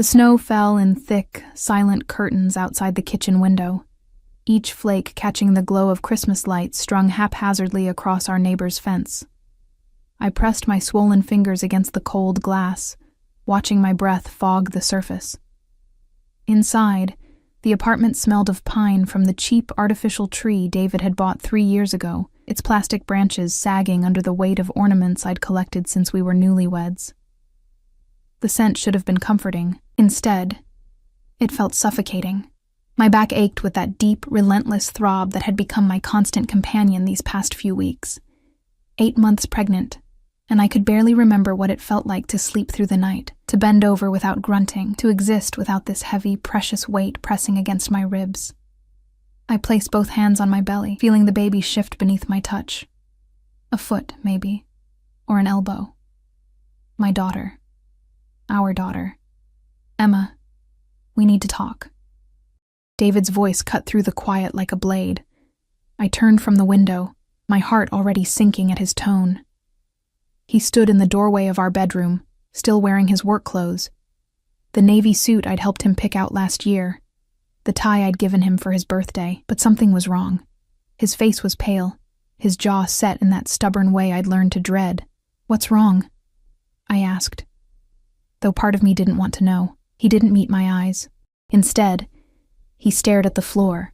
The snow fell in thick, silent curtains outside the kitchen window, each flake catching the glow of Christmas lights strung haphazardly across our neighbor's fence. I pressed my swollen fingers against the cold glass, watching my breath fog the surface. Inside, the apartment smelled of pine from the cheap artificial tree David had bought 3 years ago, its plastic branches sagging under the weight of ornaments I'd collected since we were newlyweds. The scent should have been comforting. Instead, it felt suffocating. My back ached with that deep, relentless throb that had become my constant companion these past few weeks. 8 months pregnant, and I could barely remember what it felt like to sleep through the night, to bend over without grunting, to exist without this heavy, precious weight pressing against my ribs. I placed both hands on my belly, feeling the baby shift beneath my touch. A foot, maybe, or an elbow. My daughter. Our daughter. Emma, we need to talk. David's voice cut through the quiet like a blade. I turned from the window, my heart already sinking at his tone. He stood in the doorway of our bedroom, still wearing his work clothes. The navy suit I'd helped him pick out last year. The tie I'd given him for his birthday, but something was wrong. His face was pale, his jaw set in that stubborn way I'd learned to dread. "What's wrong?" I asked. Though part of me didn't want to know, he didn't meet my eyes. Instead, he stared at the floor,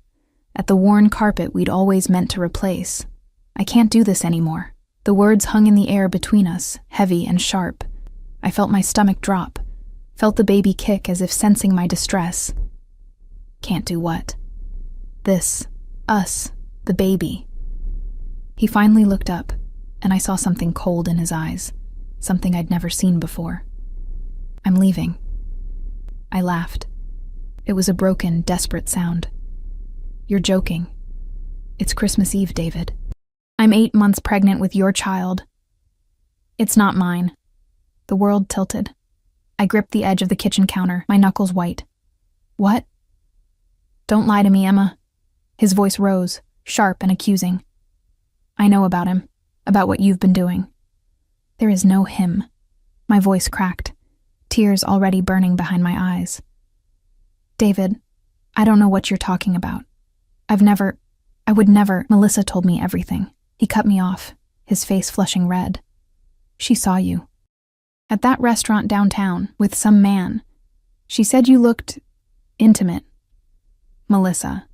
at the worn carpet we'd always meant to replace. "I can't do this anymore." The words hung in the air between us, heavy and sharp. I felt my stomach drop, felt the baby kick as if sensing my distress. Can't do what? This, us, the baby. He finally looked up, and I saw something cold in his eyes, something I'd never seen before. "I'm leaving." I laughed. It was a broken, desperate sound. "You're joking. It's Christmas Eve, David. I'm 8 months pregnant with your child." "It's not mine." The world tilted. I gripped the edge of the kitchen counter, my knuckles white. "What?" "Don't lie to me, Emma." His voice rose, sharp and accusing. "I know about him, about what you've been doing." "There is no him." My voice cracked, tears already burning behind my eyes. "David, I don't know what you're talking about. I would never. Melissa told me everything." He cut me off, his face flushing red. "She saw you. At that restaurant downtown, with some man. She said you looked intimate." Melissa.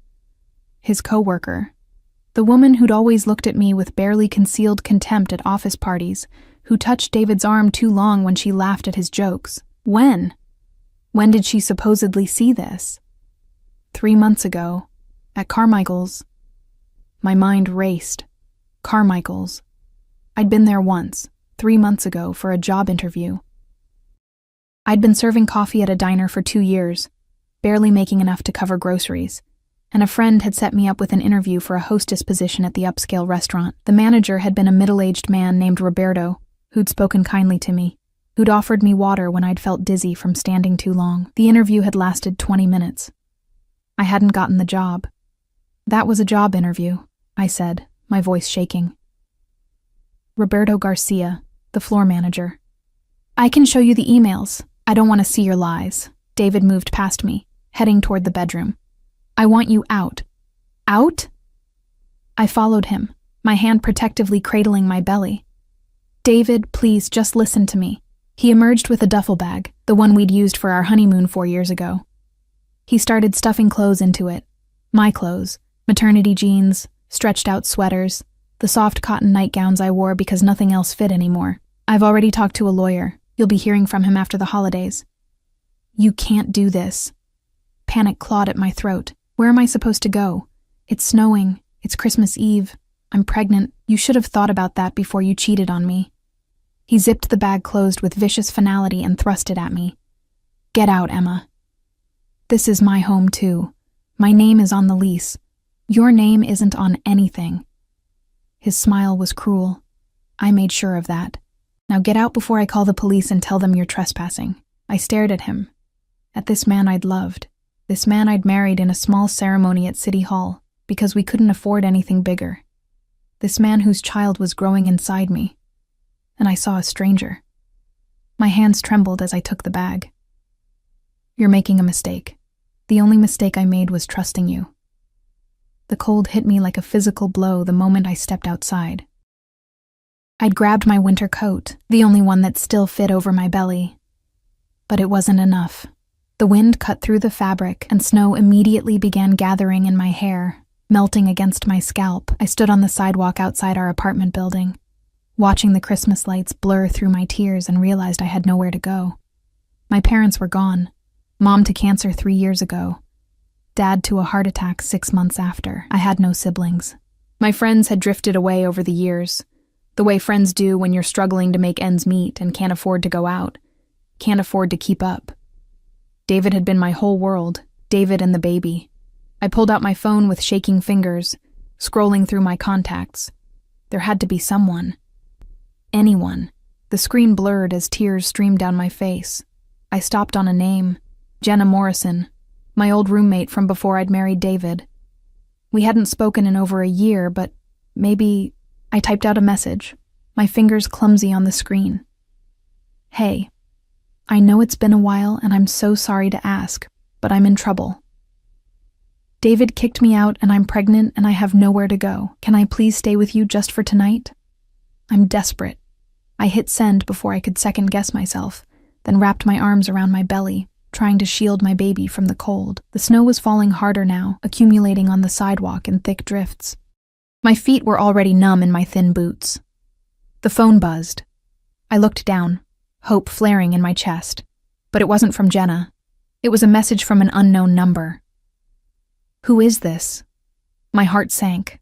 His co-worker. The woman who'd always looked at me with barely concealed contempt at office parties, who touched David's arm too long when she laughed at his jokes. When? When did she supposedly see this? 3 months ago, at Carmichael's. My mind raced. Carmichael's. I'd been there once, 3 months ago, for a job interview. I'd been serving coffee at a diner for 2 years, barely making enough to cover groceries, and a friend had set me up with an interview for a hostess position at the upscale restaurant. The manager had been a middle-aged man named Roberto, who'd spoken kindly to me, who'd offered me water when I'd felt dizzy from standing too long. The interview had lasted 20 minutes. I hadn't gotten the job. "That was a job interview," I said, my voice shaking. Roberto Garcia, the floor manager. "I can show you the emails. I don't want to see your lies." David moved past me, heading toward the bedroom. "I want you out." "Out?" I followed him, my hand protectively cradling my belly. "David, please, just listen to me." He emerged with a duffel bag, the one we'd used for our honeymoon 4 years ago. He started stuffing clothes into it. My clothes, maternity jeans, stretched-out sweaters, the soft cotton nightgowns I wore because nothing else fit anymore. "I've already talked to a lawyer. You'll be hearing from him after the holidays." "You can't do this." Panic clawed at my throat. Where am I supposed to go? It's snowing. It's Christmas Eve. I'm pregnant. You should have thought about that before you cheated on me. He zipped the bag closed with vicious finality and thrust it at me. "Get out, Emma. This is my home, too. My name is on the lease. Your name isn't on anything." His smile was cruel. I made sure of that. "Now get out before I call the police and tell them you're trespassing." I stared at him, at this man I'd loved, this man I'd married in a small ceremony at City Hall because we couldn't afford anything bigger, this man whose child was growing inside me, and I saw a stranger. My hands trembled as I took the bag. You're making a mistake. The only mistake I made was trusting you. The cold hit me like a physical blow the moment I stepped outside. I'd grabbed my winter coat, the only one that still fit over my belly. But it wasn't enough. The wind cut through the fabric, and snow immediately began gathering in my hair, melting against my scalp. I stood on the sidewalk outside our apartment building, watching the Christmas lights blur through my tears, and realized I had nowhere to go. My parents were gone. Mom to cancer 3 years ago. Dad to a heart attack 6 months after. I had no siblings. My friends had drifted away over the years, the way friends do when you're struggling to make ends meet and can't afford to go out, can't afford to keep up. David had been my whole world, David and the baby. I pulled out my phone with shaking fingers, scrolling through my contacts. There had to be someone. Anyone. The screen blurred as tears streamed down my face. I stopped on a name, Jenna Morrison, my old roommate from before I'd married David. We hadn't spoken in over a year, but maybe I typed out a message, my fingers clumsy on the screen. Hey, I know it's been a while and I'm so sorry to ask, but I'm in trouble. David kicked me out and I'm pregnant and I have nowhere to go. Can I please stay with you just for tonight? I'm desperate. I hit send before I could second guess myself, then wrapped my arms around my belly, trying to shield my baby from the cold. The snow was falling harder now, accumulating on the sidewalk in thick drifts. My feet were already numb in my thin boots. The phone buzzed. I looked down, hope flaring in my chest. But it wasn't from Jenna. It was a message from an unknown number. Who is this? My heart sank.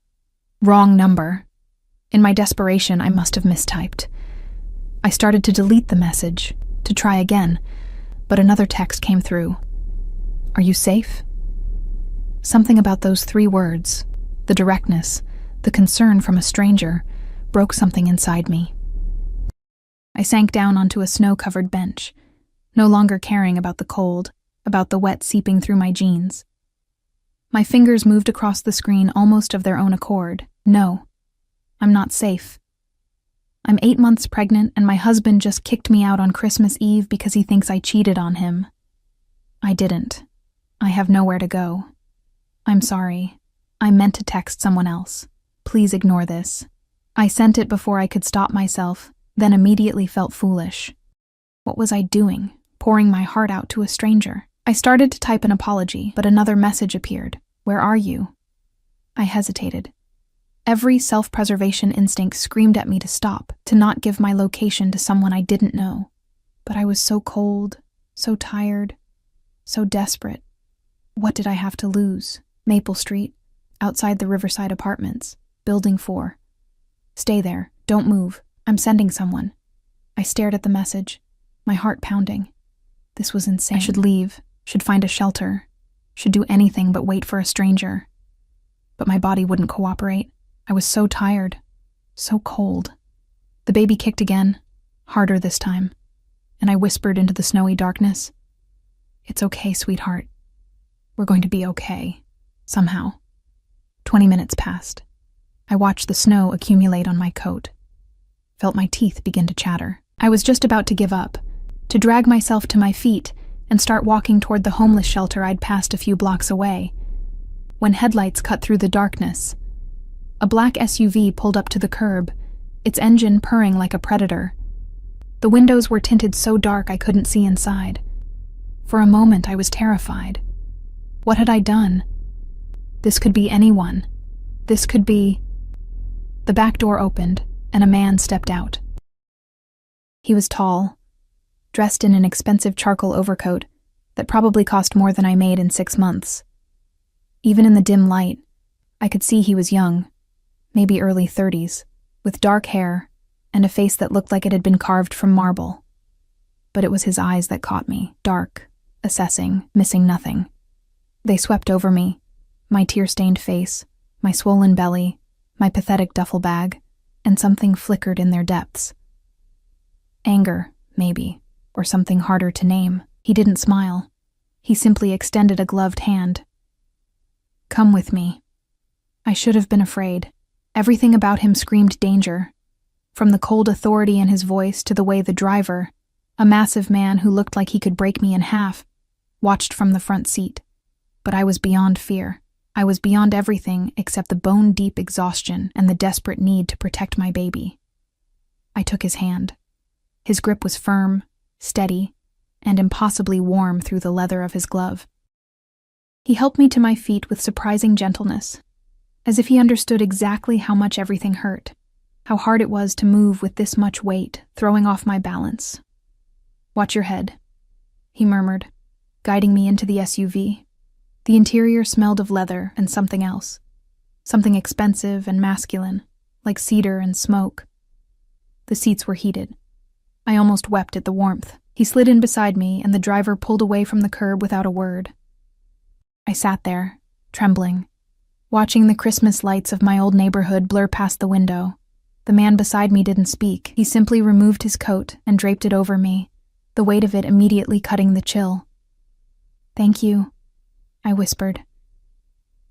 Wrong number. In my desperation, I must have mistyped. I started to delete the message, to try again, but another text came through. Are you safe? Something about those 3 words, the directness, the concern from a stranger, broke something inside me. I sank down onto a snow-covered bench, no longer caring about the cold, about the wet seeping through my jeans. My fingers moved across the screen almost of their own accord. No, I'm not safe. I'm 8 months pregnant and my husband just kicked me out on Christmas Eve because he thinks I cheated on him. I didn't. I have nowhere to go. I'm sorry. I meant to text someone else. Please ignore this. I sent it before I could stop myself, then immediately felt foolish. What was I doing, pouring my heart out to a stranger? I started to type an apology, but another message appeared. Where are you? I hesitated. Every self-preservation instinct screamed at me to stop, to not give my location to someone I didn't know. But I was so cold, so tired, so desperate. What did I have to lose? Maple Street, outside the Riverside Apartments, Building 4. Stay there, don't move, I'm sending someone. I stared at the message, my heart pounding. This was insane. I should leave, should find a shelter, should do anything but wait for a stranger. But my body wouldn't cooperate. I was so tired, so cold. The baby kicked again, harder this time, and I whispered into the snowy darkness, "It's okay, sweetheart. We're going to be okay, somehow." 20 minutes passed. I watched the snow accumulate on my coat, felt my teeth begin to chatter. I was just about to give up, to drag myself to my feet and start walking toward the homeless shelter I'd passed a few blocks away, when headlights cut through the darkness. A black SUV pulled up to the curb, its engine purring like a predator. The windows were tinted so dark I couldn't see inside. For a moment I was terrified. What had I done? This could be anyone. This could be... The back door opened, and a man stepped out. He was tall, dressed in an expensive charcoal overcoat that probably cost more than I made in 6 months. Even in the dim light, I could see he was young, maybe early 30s, with dark hair and a face that looked like it had been carved from marble. But it was his eyes that caught me, dark, assessing, missing nothing. They swept over me, my tear-stained face, my swollen belly, my pathetic duffel bag, and something flickered in their depths. Anger, maybe, or something harder to name. He didn't smile. He simply extended a gloved hand. "Come with me." I should have been afraid. Everything about him screamed danger. From the cold authority in his voice to the way the driver, a massive man who looked like he could break me in half, watched from the front seat. But I was beyond fear. I was beyond everything except the bone-deep exhaustion and the desperate need to protect my baby. I took his hand. His grip was firm, steady, and impossibly warm through the leather of his glove. He helped me to my feet with surprising gentleness, as if he understood exactly how much everything hurt, how hard it was to move with this much weight, throwing off my balance. "Watch your head," he murmured, guiding me into the SUV. The interior smelled of leather and something else, something expensive and masculine, like cedar and smoke. The seats were heated. I almost wept at the warmth. He slid in beside me, and the driver pulled away from the curb without a word. I sat there, trembling, watching the Christmas lights of my old neighborhood blur past the window. The man beside me didn't speak. He simply removed his coat and draped it over me, the weight of it immediately cutting the chill. "Thank you," I whispered.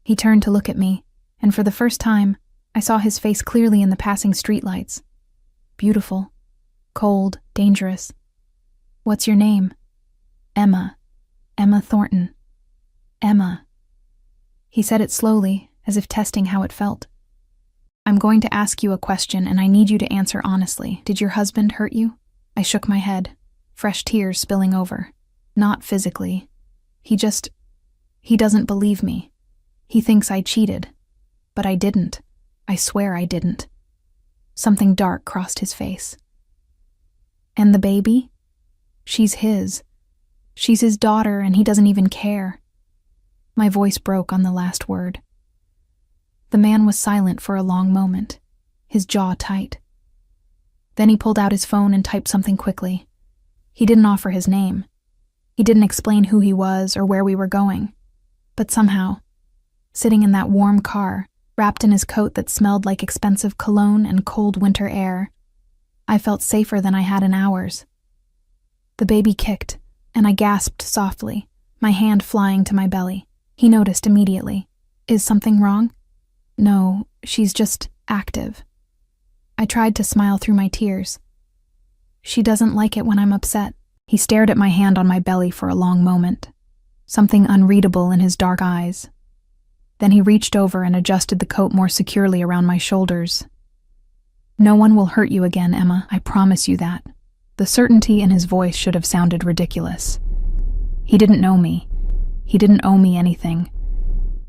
He turned to look at me, and for the first time, I saw his face clearly in the passing streetlights. Beautiful, cold, dangerous. "What's your name?" "Emma. Emma Thornton." "Emma." He said it slowly, as if testing how it felt. "I'm going to ask you a question, and I need you to answer honestly. Did your husband hurt you?" I shook my head, fresh tears spilling over. "Not physically. He doesn't believe me. He thinks I cheated. But I didn't. I swear I didn't." Something dark crossed his face. "And the baby? She's his. She's his daughter, and he doesn't even care." My voice broke on the last word. The man was silent for a long moment, his jaw tight. Then he pulled out his phone and typed something quickly. He didn't offer his name. He didn't explain who he was or where we were going. But somehow, sitting in that warm car, wrapped in his coat that smelled like expensive cologne and cold winter air, I felt safer than I had in hours. The baby kicked, and I gasped softly, my hand flying to my belly. He noticed immediately. "Is something wrong?" "No, she's just active." I tried to smile through my tears. "She doesn't like it when I'm upset." He stared at my hand on my belly for a long moment, something unreadable in his dark eyes. Then he reached over and adjusted the coat more securely around my shoulders. "No one will hurt you again, Emma, I promise you that." The certainty in his voice should have sounded ridiculous. He didn't know me. He didn't owe me anything.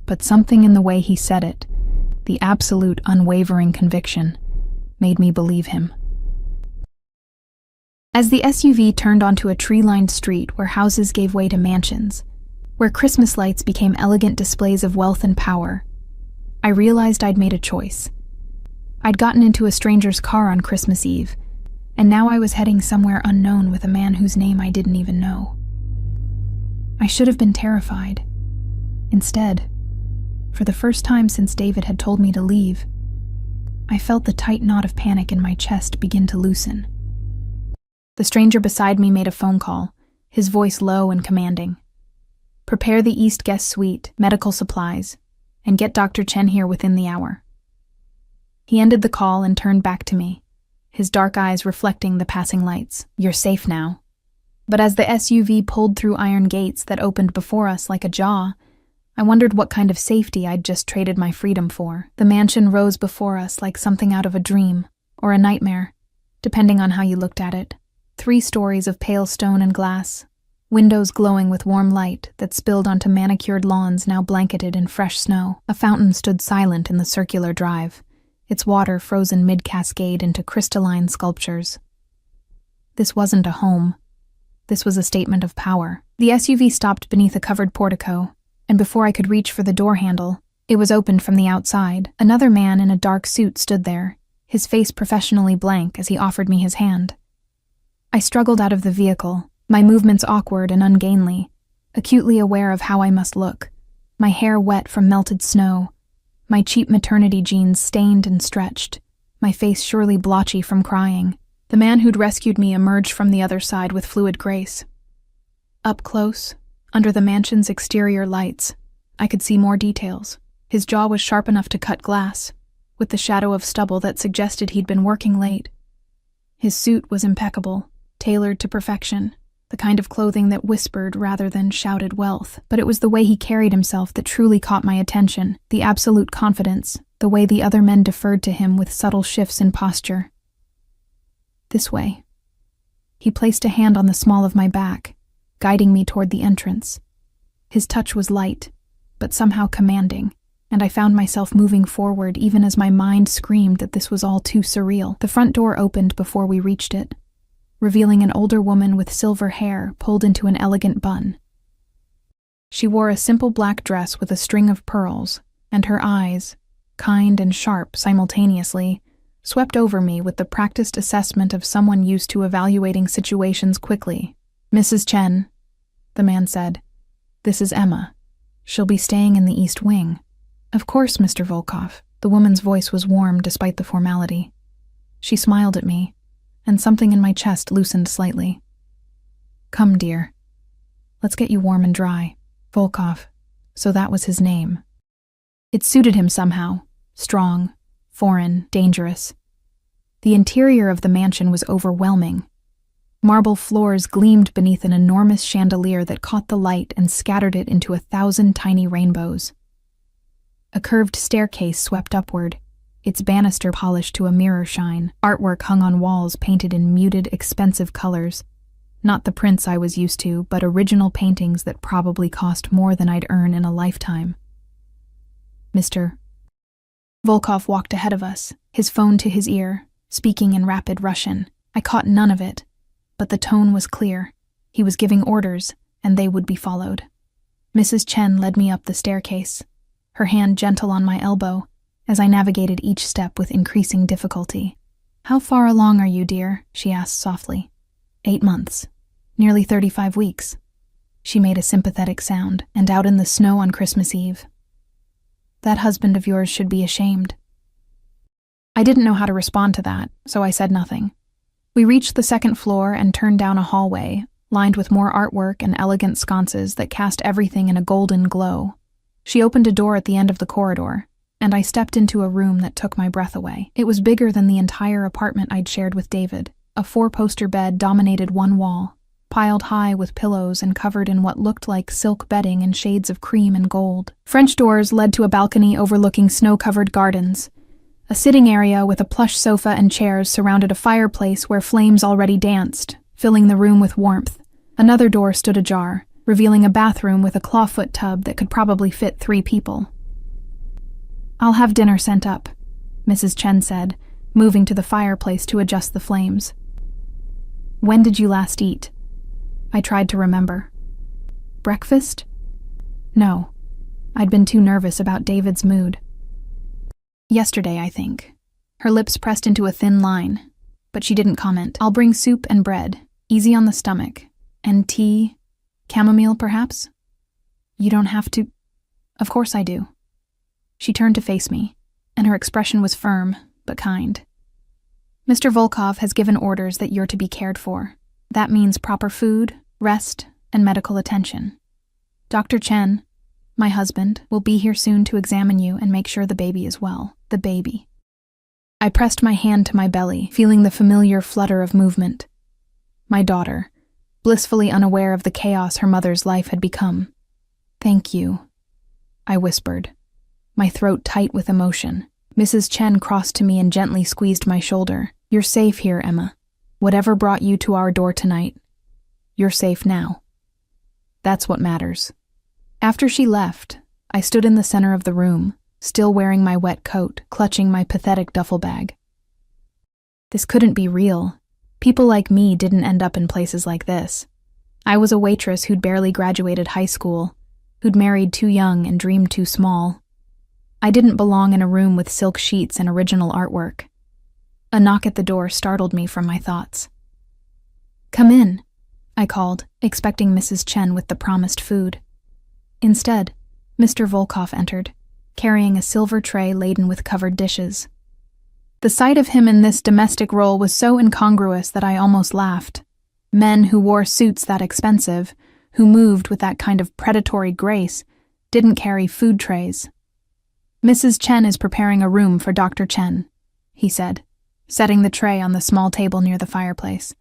But something in the way he said it, the absolute unwavering conviction, made me believe him. As the SUV turned onto a tree-lined street where houses gave way to mansions, where Christmas lights became elegant displays of wealth and power, I realized I'd made a choice. I'd gotten into a stranger's car on Christmas Eve, and now I was heading somewhere unknown with a man whose name I didn't even know. I should have been terrified. Instead, for the first time since David had told me to leave, I felt the tight knot of panic in my chest begin to loosen. The stranger beside me made a phone call, his voice low and commanding. "Prepare the East Guest Suite, medical supplies, and get Dr. Chen here within the hour." He ended the call and turned back to me, his dark eyes reflecting the passing lights. "You're safe now." But as the SUV pulled through iron gates that opened before us like a jaw, I wondered what kind of safety I'd just traded my freedom for. The mansion rose before us like something out of a dream, or a nightmare, depending on how you looked at it. 3 stories of pale stone and glass, windows glowing with warm light that spilled onto manicured lawns now blanketed in fresh snow. A fountain stood silent in the circular drive, its water frozen mid-cascade into crystalline sculptures. This wasn't a home. This was a statement of power. The SUV stopped beneath a covered portico, and before I could reach for the door handle, it was opened from the outside. Another man in a dark suit stood there, his face professionally blank as he offered me his hand. I struggled out of the vehicle, my movements awkward and ungainly, acutely aware of how I must look, my hair wet from melted snow, my cheap maternity jeans stained and stretched, my face surely blotchy from crying. The man who'd rescued me emerged from the other side with fluid grace. Up close, under the mansion's exterior lights, I could see more details. His jaw was sharp enough to cut glass, with the shadow of stubble that suggested he'd been working late. His suit was impeccable, tailored to perfection, the kind of clothing that whispered rather than shouted wealth. But it was the way he carried himself that truly caught my attention, the absolute confidence, the way the other men deferred to him with subtle shifts in posture. This way. He placed a hand on the small of my back, guiding me toward the entrance. His touch was light, but somehow commanding, and I found myself moving forward even as my mind screamed that this was all too surreal. The front door opened before we reached it, revealing an older woman with silver hair pulled into an elegant bun. She wore a simple black dress with a string of pearls, and her eyes, kind and sharp simultaneously, swept over me with the practiced assessment of someone used to evaluating situations quickly. "Mrs. Chen," the man said, "this is Emma. She'll be staying in the East Wing." "Of course, Mr. Volkov." The woman's voice was warm despite the formality. She smiled at me, and something in my chest loosened slightly. "Come, dear. Let's get you warm and dry." Volkov, so that was his name. It suited him somehow. Strong, foreign, dangerous. The interior of the mansion was overwhelming. Marble floors gleamed beneath an enormous chandelier that caught the light and scattered it into 1,000 tiny rainbows. A curved staircase swept upward, its banister polished to a mirror shine. Artwork hung on walls painted in muted, expensive colors. Not the prints I was used to, but original paintings that probably cost more than I'd earn in a lifetime. "Mr." Volkov walked ahead of us, his phone to his ear, speaking in rapid Russian. I caught none of it, but the tone was clear. He was giving orders, and they would be followed. Mrs. Chen led me up the staircase, her hand gentle on my elbow, as I navigated each step with increasing difficulty. "How far along are you, dear?" she asked softly. 8 months. Nearly 35 weeks. She made a sympathetic sound, and out in the snow on Christmas Eve. "That husband of yours should be ashamed." I didn't know how to respond to that, so I said nothing. We reached the second floor and turned down a hallway, lined with more artwork and elegant sconces that cast everything in a golden glow. She opened a door at the end of the corridor, and I stepped into a room that took my breath away. It was bigger than the entire apartment I'd shared with David. A 4-poster bed dominated one wall, piled high with pillows and covered in what looked like silk bedding in shades of cream and gold. French doors led to a balcony overlooking snow-covered gardens. A sitting area with a plush sofa and chairs surrounded a fireplace where flames already danced, filling the room with warmth. Another door stood ajar, revealing a bathroom with a clawfoot tub that could probably fit 3 people. "I'll have dinner sent up," Mrs. Chen said, moving to the fireplace to adjust the flames. "When did you last eat?" I tried to remember. "Breakfast?" No. I'd been too nervous about David's mood. "Yesterday, I think." Her lips pressed into a thin line, but she didn't comment. "I'll bring soup and bread, easy on the stomach. And tea? Chamomile, perhaps?" "You don't have to." "Of course I do." She turned to face me, and her expression was firm, but kind. "Mr. Volkov has given orders that you're to be cared for. That means proper food, rest, and medical attention. Dr. Chen, my husband, will be here soon to examine you and make sure the baby is well." The baby. I pressed my hand to my belly, feeling the familiar flutter of movement. My daughter, blissfully unaware of the chaos her mother's life had become. "Thank you," I whispered, my throat tight with emotion. Mrs. Chen crossed to me and gently squeezed my shoulder. "You're safe here, Emma. Whatever brought you to our door tonight, you're safe now. That's what matters." After she left, I stood in the center of the room, still wearing my wet coat, clutching my pathetic duffel bag. This couldn't be real. People like me didn't end up in places like this. I was a waitress who'd barely graduated high school, who'd married too young and dreamed too small. I didn't belong in a room with silk sheets and original artwork. A knock at the door startled me from my thoughts. "Come in," I called, expecting Mrs. Chen with the promised food. Instead, Mr. Volkov entered, carrying a silver tray laden with covered dishes. The sight of him in this domestic role was so incongruous that I almost laughed. Men who wore suits that expensive, who moved with that kind of predatory grace, didn't carry food trays. "Mrs. Chen is preparing a room for Dr. Chen," he said, setting the tray on the small table near the fireplace.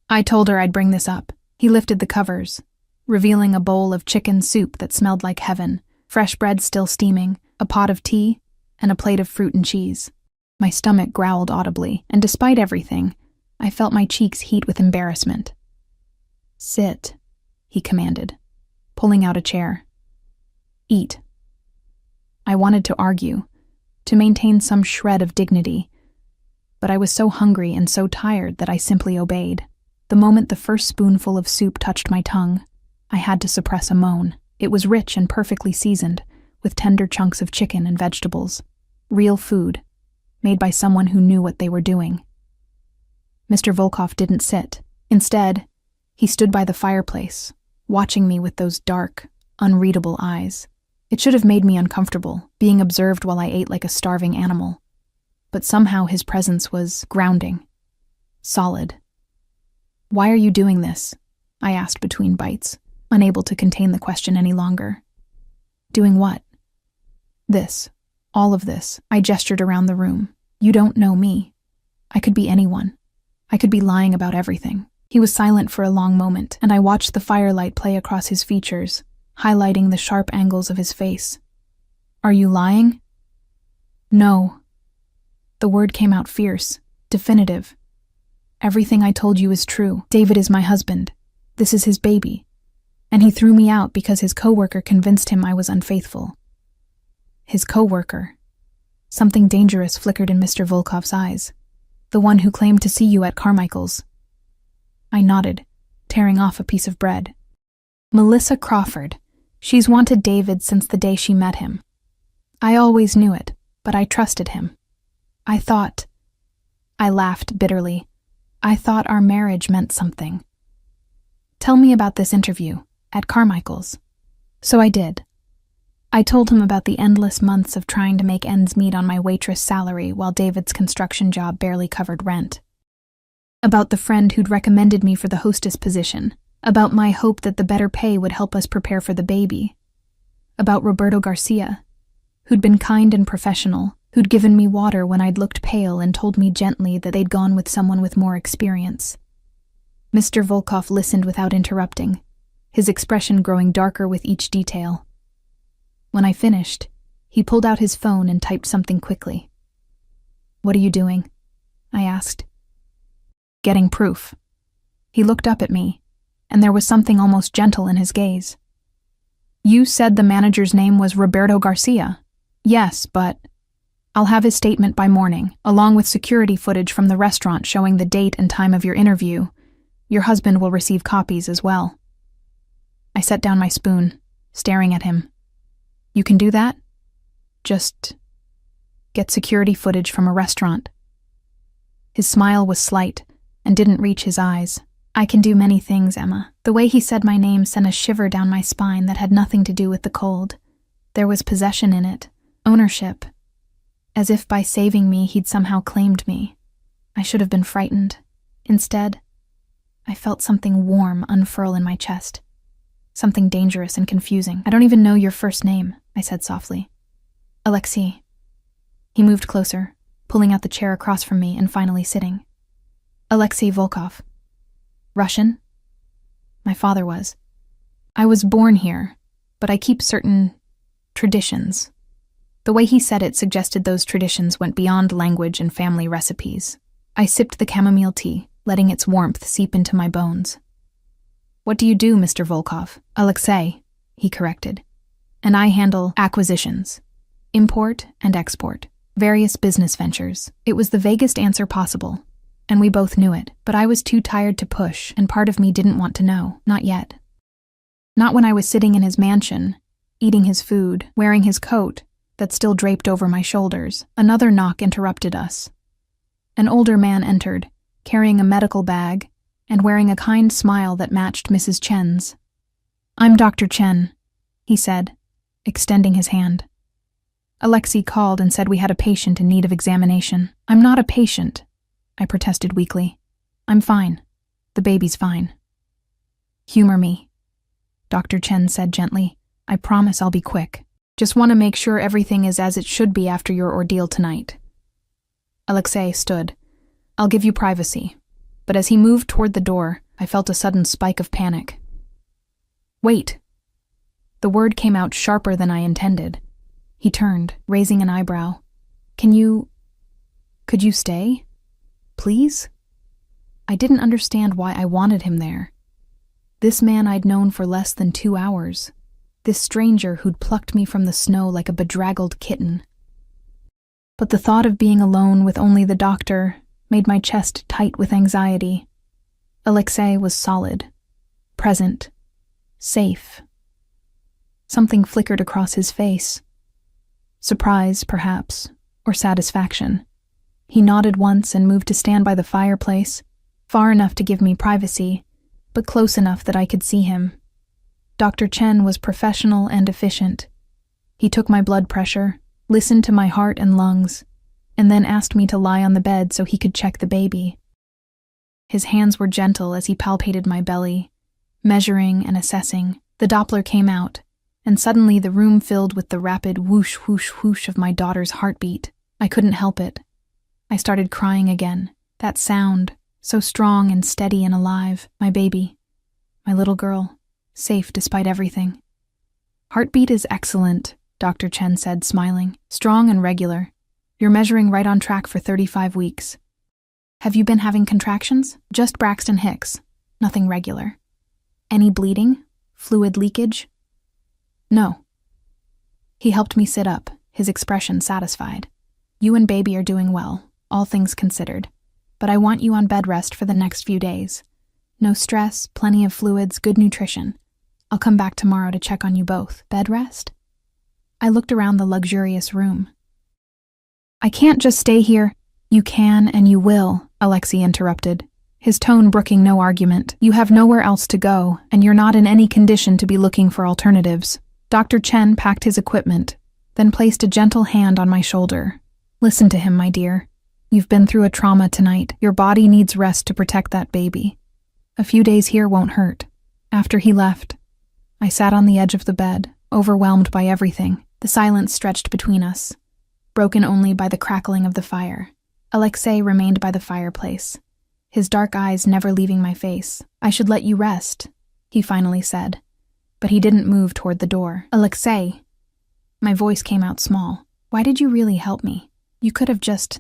"I told her I'd bring this up. He lifted the covers, revealing a bowl of chicken soup that smelled like heaven, fresh bread still steaming, a pot of tea, and a plate of fruit and cheese. My stomach growled audibly, and despite everything, I felt my cheeks heat with embarrassment. "Sit," he commanded, pulling out a chair. "Eat." I wanted to argue, to maintain some shred of dignity, but I was so hungry and so tired that I simply obeyed. The moment the first spoonful of soup touched my tongue, I had to suppress a moan. It was rich and perfectly seasoned, with tender chunks of chicken and vegetables. Real food, made by someone who knew what they were doing. Mr. Volkov didn't sit. Instead, he stood by the fireplace, watching me with those dark, unreadable eyes. It should have made me uncomfortable, being observed while I ate like a starving animal. But somehow his presence was grounding, solid. "Why are you doing this?" I asked between bites, unable to contain the question any longer. "Doing what?" "This. All of this." I gestured around the room. "You don't know me. I could be anyone. I could be lying about everything." He was silent for a long moment, and I watched the firelight play across his features, highlighting the sharp angles of his face. "Are you lying?" "No." The word came out fierce, definitive. "Everything I told you is true. David is my husband. This is his baby. And he threw me out because his coworker convinced him I was unfaithful." His coworker. Something dangerous flickered in Mr. Volkov's eyes. "The one who claimed to see you at Carmichael's." I nodded, tearing off a piece of bread. "Melissa Crawford. She's wanted David since the day she met him. I always knew it, but I trusted him. I laughed bitterly. I thought our marriage meant something. "Tell me about this interview, at Carmichael's." So I did. I told him about the endless months of trying to make ends meet on my waitress salary while David's construction job barely covered rent. About the friend who'd recommended me for the hostess position. About my hope that the better pay would help us prepare for the baby. About Roberto Garcia, who'd been kind and professional, who'd given me water when I'd looked pale and told me gently that they'd gone with someone with more experience. Mr. Volkov listened without interrupting, his expression growing darker with each detail. When I finished, he pulled out his phone and typed something quickly. "What are you doing?" I asked. "Getting proof." He looked up at me, and there was something almost gentle in his gaze. "You said the manager's name was Roberto Garcia." "Yes, but..." "I'll have his statement by morning, along with security footage from the restaurant showing the date and time of your interview. Your husband will receive copies as well." I set down my spoon, staring at him. "You can do that? Just get security footage from a restaurant?" His smile was slight and didn't reach his eyes. "I can do many things, Emma." The way he said my name sent a shiver down my spine that had nothing to do with the cold. There was possession in it, ownership. As if by saving me, he'd somehow claimed me. I should have been frightened. Instead, I felt something warm unfurl in my chest. Something dangerous and confusing. "I don't even know your first name," I said softly. "Alexei." He moved closer, pulling out the chair across from me and finally sitting. "Alexei Volkov." "Russian?" My father was. "I was born here, but I keep certain traditions." The way he said it suggested those traditions went beyond language and family recipes. I sipped the chamomile tea, letting its warmth seep into my bones. "What do you do, Mr. Volkov?" "Alexei," he corrected. "And I handle acquisitions, import and export, various business ventures." It was the vaguest answer possible, and we both knew it, but I was too tired to push, and part of me didn't want to know, not yet. Not when I was sitting in his mansion, eating his food, wearing his coat that still draped over my shoulders. Another knock interrupted us. An older man entered, carrying a medical bag and wearing a kind smile that matched Mrs. Chen's. "I'm Dr. Chen," he said, extending his hand. Alexei called and said we had a patient in need of examination. "I'm not a patient," I protested weakly. "I'm fine. The baby's fine." "Humor me," Dr. Chen said gently. "I promise I'll be quick. Just want to make sure everything is as it should be after your ordeal tonight." Alexei stood. "I'll give you privacy." But as he moved toward the door, I felt a sudden spike of panic. Wait! The word came out sharper than I intended. He turned, raising an eyebrow. Could you stay? Please? I didn't understand why I wanted him there. This man I'd known for less than 2 hours. This stranger who'd plucked me from the snow like a bedraggled kitten. But the thought of being alone with only the doctor made my chest tight with anxiety. Alexei was solid, present, safe. Something flickered across his face. Surprise, perhaps, or satisfaction. He nodded once and moved to stand by the fireplace, far enough to give me privacy, but close enough that I could see him. Dr. Chen was professional and efficient. He took my blood pressure, listened to my heart and lungs, and then asked me to lie on the bed so he could check the baby. His hands were gentle as he palpated my belly, measuring and assessing. The Doppler came out, and suddenly the room filled with the rapid whoosh, whoosh, whoosh of my daughter's heartbeat. I couldn't help it. I started crying again. That sound, so strong and steady and alive. My baby, my little girl, safe despite everything. Heartbeat is excellent, Dr. Chen said, smiling. Strong and regular. You're measuring right on track for 35 weeks. Have you been having contractions? Just Braxton Hicks. Nothing regular. Any bleeding? Fluid leakage? No. He helped me sit up, his expression satisfied. You and baby are doing well, all things considered. But I want you on bed rest for the next few days. No stress, plenty of fluids, good nutrition. I'll come back tomorrow to check on you both. Bed rest? I looked around the luxurious room. I can't just stay here. You can and you will, Alexei interrupted, his tone brooking no argument. You have nowhere else to go, and you're not in any condition to be looking for alternatives. Dr. Chen packed his equipment, then placed a gentle hand on my shoulder. Listen to him, my dear. You've been through a trauma tonight. Your body needs rest to protect that baby. A few days here won't hurt. After he left, I sat on the edge of the bed, overwhelmed by everything. The silence stretched between us, broken only by the crackling of the fire. Alexei remained by the fireplace, his dark eyes never leaving my face. I should let you rest, he finally said, but he didn't move toward the door. Alexei, my voice came out small. Why did you really help me? You could have just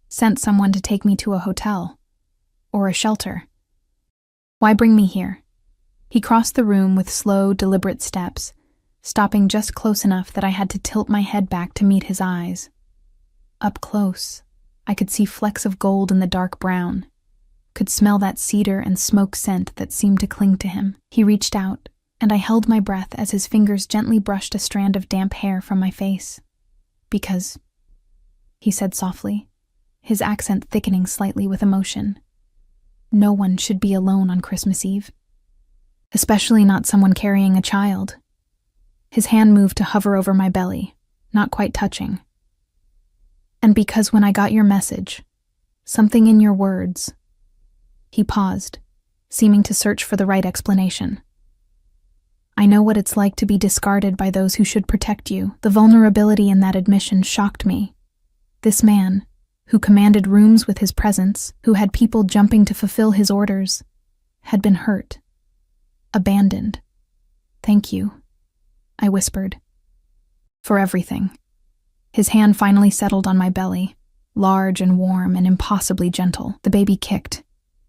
sent someone to take me to a hotel or a shelter. Why bring me here? He crossed the room with slow, deliberate steps, stopping just close enough that I had to tilt my head back to meet his eyes. Up close, I could see flecks of gold in the dark brown, could smell that cedar and smoke scent that seemed to cling to him. He reached out, and I held my breath as his fingers gently brushed a strand of damp hair from my face. Because, he said softly, his accent thickening slightly with emotion, no one should be alone on Christmas Eve. Especially not someone carrying a child. His hand moved to hover over my belly, not quite touching. And because when I got your message, something in your words. He paused, seeming to search for the right explanation. I know what it's like to be discarded by those who should protect you. The vulnerability in that admission shocked me. This man, who commanded rooms with his presence, who had people jumping to fulfill his orders, had been hurt, abandoned. Thank you, I whispered. For everything. His hand finally settled on my belly, large and warm and impossibly gentle. The baby kicked,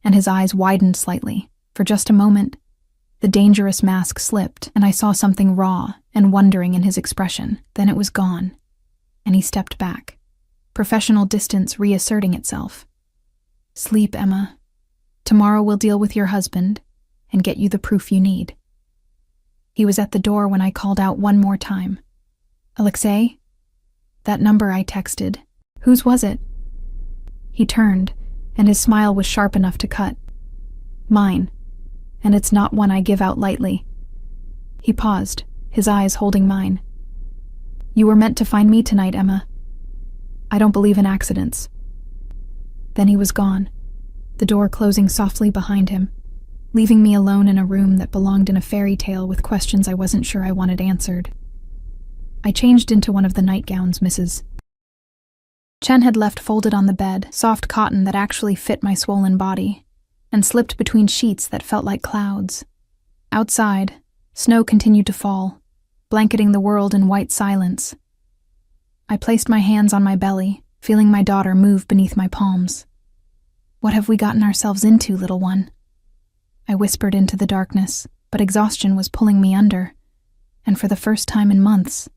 and his eyes widened slightly. For just a moment, the dangerous mask slipped, and I saw something raw and wondering in his expression. Then it was gone, and he stepped back, professional distance reasserting itself. Sleep, Emma. Tomorrow we'll deal with your husband and get you the proof you need. He was at the door when I called out one more time. Alexei? That number I texted. Whose was it? He turned, and his smile was sharp enough to cut. Mine, and it's not one I give out lightly. He paused, his eyes holding mine. You were meant to find me tonight, Emma. I don't believe in accidents. Then he was gone, the door closing softly behind him, leaving me alone in a room that belonged in a fairy tale with questions I wasn't sure I wanted answered. I changed into one of the nightgowns Mrs. Chen had left folded on the bed, soft cotton that actually fit my swollen body. and slipped between sheets that felt like clouds. Outside, snow continued to fall, blanketing the world in white silence. I placed my hands on my belly, feeling my daughter move beneath my palms. "What have we gotten ourselves into, little one?" I whispered into the darkness, but exhaustion was pulling me under, and for the first time in months,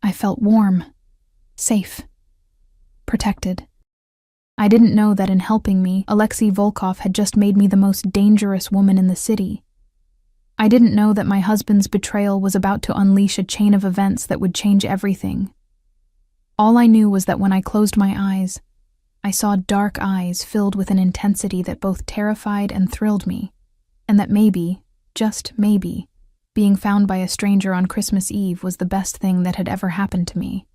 I felt warm, safe, protected. I didn't know that in helping me, Alexei Volkov had just made me the most dangerous woman in the city. I didn't know that my husband's betrayal was about to unleash a chain of events that would change everything. All I knew was that when I closed my eyes, I saw dark eyes filled with an intensity that both terrified and thrilled me, and that maybe, just maybe, being found by a stranger on Christmas Eve was the best thing that had ever happened to me.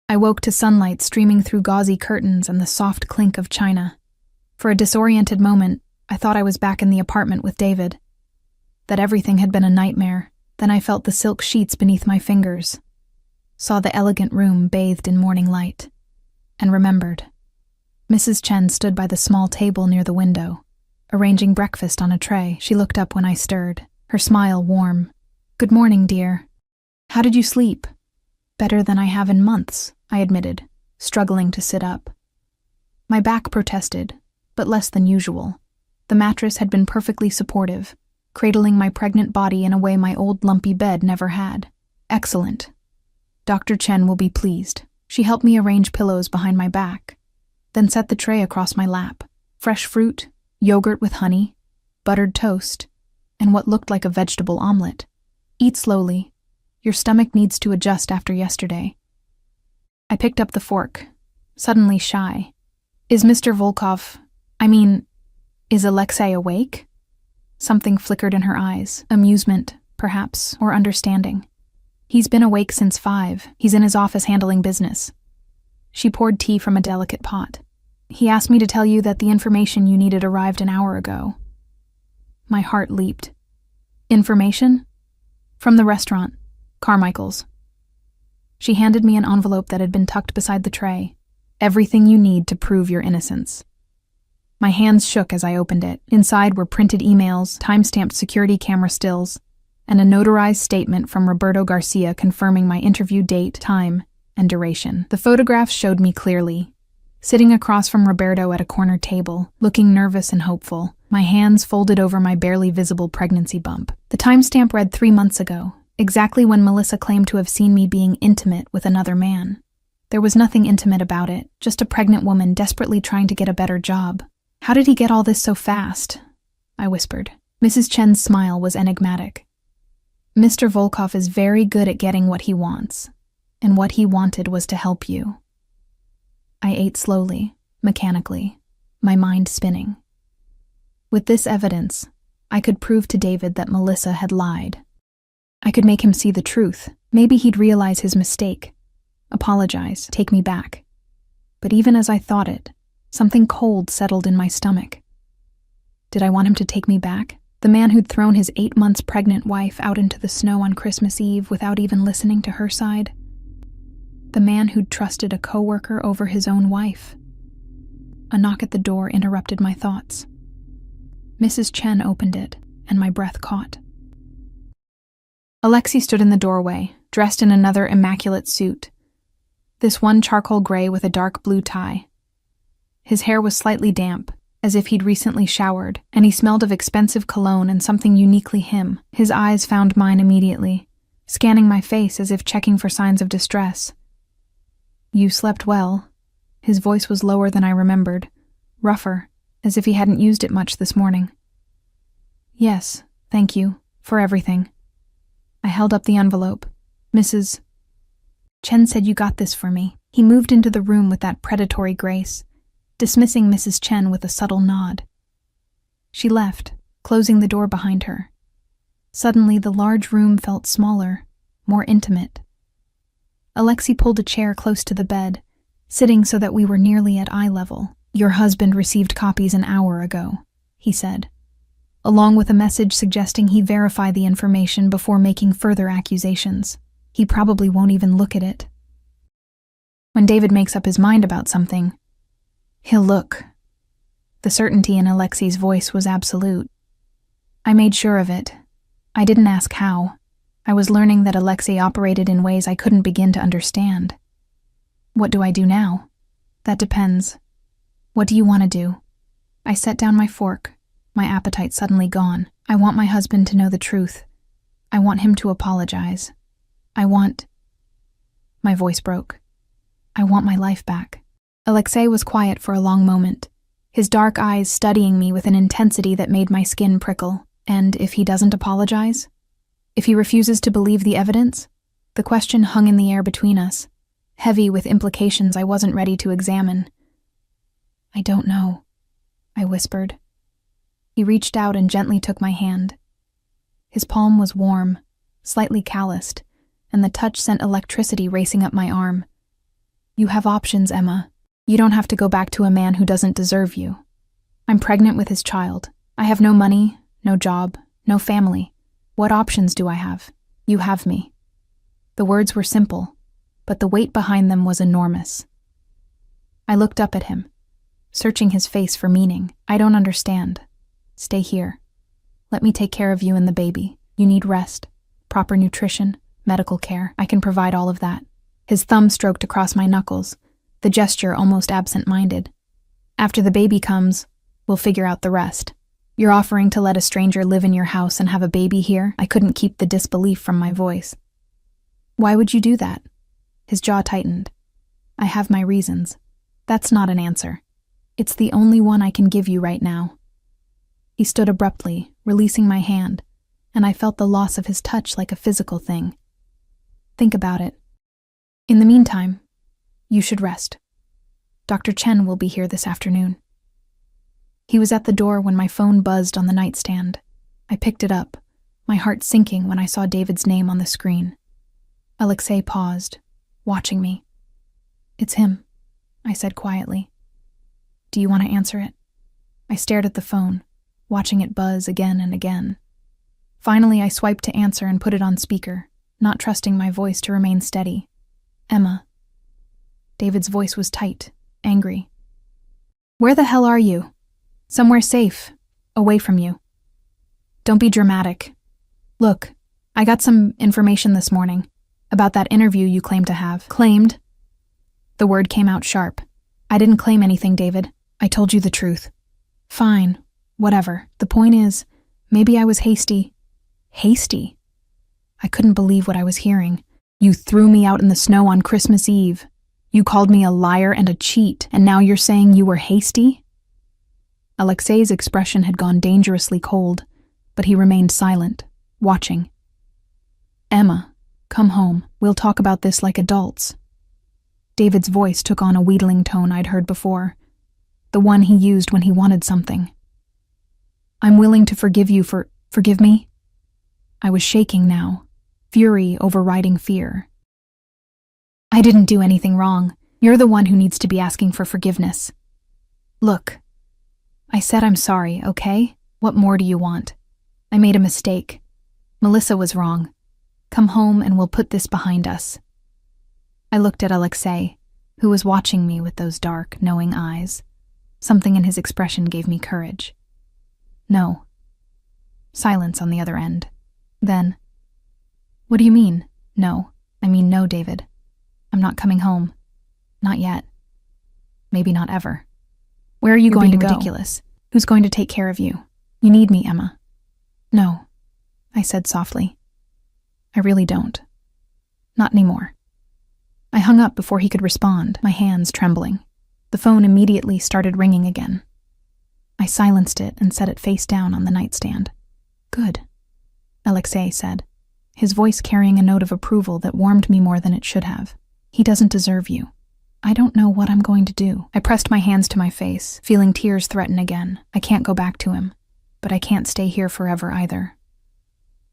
I woke to sunlight streaming through gauzy curtains and the soft clink of china. For a disoriented moment, I thought I was back in the apartment with David. That everything had been a nightmare. Then I felt the silk sheets beneath my fingers, saw the elegant room bathed in morning light, and remembered. Mrs. Chen stood by the small table near the window, arranging breakfast on a tray. She looked up when I stirred, her smile warm. "Good morning, dear. How did you sleep?" "Better than I have in months," I admitted, struggling to sit up. My back protested, but less than usual. The mattress had been perfectly supportive, cradling my pregnant body in a way my old lumpy bed never had. "Excellent. Dr. Chen will be pleased." She helped me arrange pillows behind my back, then set the tray across my lap. Fresh fruit, yogurt with honey, buttered toast, and what looked like a vegetable omelet. "Eat slowly. Your stomach needs to adjust after yesterday." I picked up the fork, suddenly shy. Is Alexei awake?" Something flickered in her eyes, amusement, perhaps, or understanding. "He's been awake since 5. He's in his office handling business." She poured tea from a delicate pot. "He asked me to tell you that the information you needed arrived an hour ago." My heart leaped. "Information?" "From the restaurant, Carmichael's." She handed me an envelope that had been tucked beside the tray. "Everything you need to prove your innocence." My hands shook as I opened it. Inside were printed emails, time-stamped security camera stills, and a notarized statement from Roberto Garcia confirming my interview date, time, and duration. The photographs showed me clearly, sitting across from Roberto at a corner table, looking nervous and hopeful, my hands folded over my barely visible pregnancy bump. The timestamp read 3 months ago, exactly when Melissa claimed to have seen me being intimate with another man. There was nothing intimate about it, just a pregnant woman desperately trying to get a better job. "How did he get all this so fast?" I whispered. Mrs. Chen's smile was enigmatic. "Mr. Volkov is very good at getting what he wants, and what he wanted was to help you." I ate slowly, mechanically, my mind spinning. With this evidence, I could prove to David that Melissa had lied. I could make him see the truth. Maybe he'd realize his mistake, apologize, take me back. But even as I thought it, something cold settled in my stomach. Did I want him to take me back? The man who'd thrown his 8 months pregnant wife out into the snow on Christmas Eve without even listening to her side? The man who'd trusted a coworker over his own wife? A knock at the door interrupted my thoughts. Mrs. Chen opened it, and my breath caught. Alexei stood in the doorway, dressed in another immaculate suit. This one charcoal gray with a dark blue tie. His hair was slightly damp, as if he'd recently showered, and he smelled of expensive cologne and something uniquely him. His eyes found mine immediately, scanning my face as if checking for signs of distress. "You slept well." His voice was lower than I remembered, rougher, as if he hadn't used it much this morning. "Yes, thank you, for everything." I held up the envelope. "Mrs. Chen said you got this for me." He moved into the room with that predatory grace, dismissing Mrs. Chen with a subtle nod. She left, closing the door behind her. Suddenly, the large room felt smaller, more intimate. Alexei pulled a chair close to the bed, sitting so that we were nearly at eye level. "Your husband received copies an hour ago," he said, along with a message suggesting he verify the information before making further accusations. He probably won't even look at it. When David makes up his mind about something, he'll look. The certainty in Alexei's voice was absolute. I made sure of it. I didn't ask how. I was learning that Alexei operated in ways I couldn't begin to understand. What do I do now? That depends. What do you want to do? I set down my fork, my appetite suddenly gone. I want my husband to know the truth. I want him to apologize. My voice broke. I want my life back. Alexei was quiet for a long moment, his dark eyes studying me with an intensity that made my skin prickle. And if he doesn't apologize? If he refuses to believe the evidence? The question hung in the air between us, heavy with implications I wasn't ready to examine. I don't know, I whispered. He reached out and gently took my hand. His palm was warm, slightly calloused, and the touch sent electricity racing up my arm. You have options, Emma. You don't have to go back to a man who doesn't deserve you. I'm pregnant with his child. I have no money, no job, no family. What options do I have? You have me. The words were simple, but the weight behind them was enormous. I looked up at him, searching his face for meaning. I don't understand. Stay here. Let me take care of you and the baby. You need rest, proper nutrition, medical care. I can provide all of that. His thumb stroked across my knuckles, the gesture almost absent-minded. After the baby comes, we'll figure out the rest. You're offering to let a stranger live in your house and have a baby here? I couldn't keep the disbelief from my voice. Why would you do that? His jaw tightened. I have my reasons. That's not an answer. It's the only one I can give you right now. He stood abruptly, releasing my hand, and I felt the loss of his touch like a physical thing. Think about it. In the meantime, you should rest. Dr. Chen will be here this afternoon. He was at the door when my phone buzzed on the nightstand. I picked it up, my heart sinking when I saw David's name on the screen. Alexei paused, watching me. It's him, I said quietly. Do you want to answer it? I stared at the phone, watching it buzz again and again. Finally, I swiped to answer and put it on speaker, not trusting my voice to remain steady. Emma. David's voice was tight, angry. Where the hell are you? Somewhere safe, away from you. Don't be dramatic. Look, I got some information this morning about that interview you claim to have. Claimed? The word came out sharp. I didn't claim anything, David. I told you the truth. Fine, whatever. The point is, maybe I was hasty. Hasty? I couldn't believe what I was hearing. You threw me out in the snow on Christmas Eve. You called me a liar and a cheat, and now you're saying you were hasty? Alexei's expression had gone dangerously cold, but he remained silent, watching. Emma, come home. We'll talk about this like adults. David's voice took on a wheedling tone I'd heard before, the one he used when he wanted something. I'm willing to forgive you for... Forgive me? I was shaking now, fury overriding fear. I didn't do anything wrong. You're the one who needs to be asking for forgiveness. Look, I said I'm sorry, okay? What more do you want? I made a mistake. Melissa was wrong. Come home and we'll put this behind us. I looked at Alexei, who was watching me with those dark, knowing eyes. Something in his expression gave me courage. No. Silence on the other end. Then, what do you mean, no? I mean no, David. I'm not coming home. Not yet. Maybe not ever. Where are you going to go? Ridiculous. Who's going to take care of you? You need me, Emma. No, I said softly. I really don't. Not anymore. I hung up before he could respond, my hands trembling. The phone immediately started ringing again. I silenced it and set it face down on the nightstand. Good, Alexei said, his voice carrying a note of approval that warmed me more than it should have. He doesn't deserve you. I don't know what I'm going to do. I pressed my hands to my face, feeling tears threaten again. I can't go back to him, but I can't stay here forever either.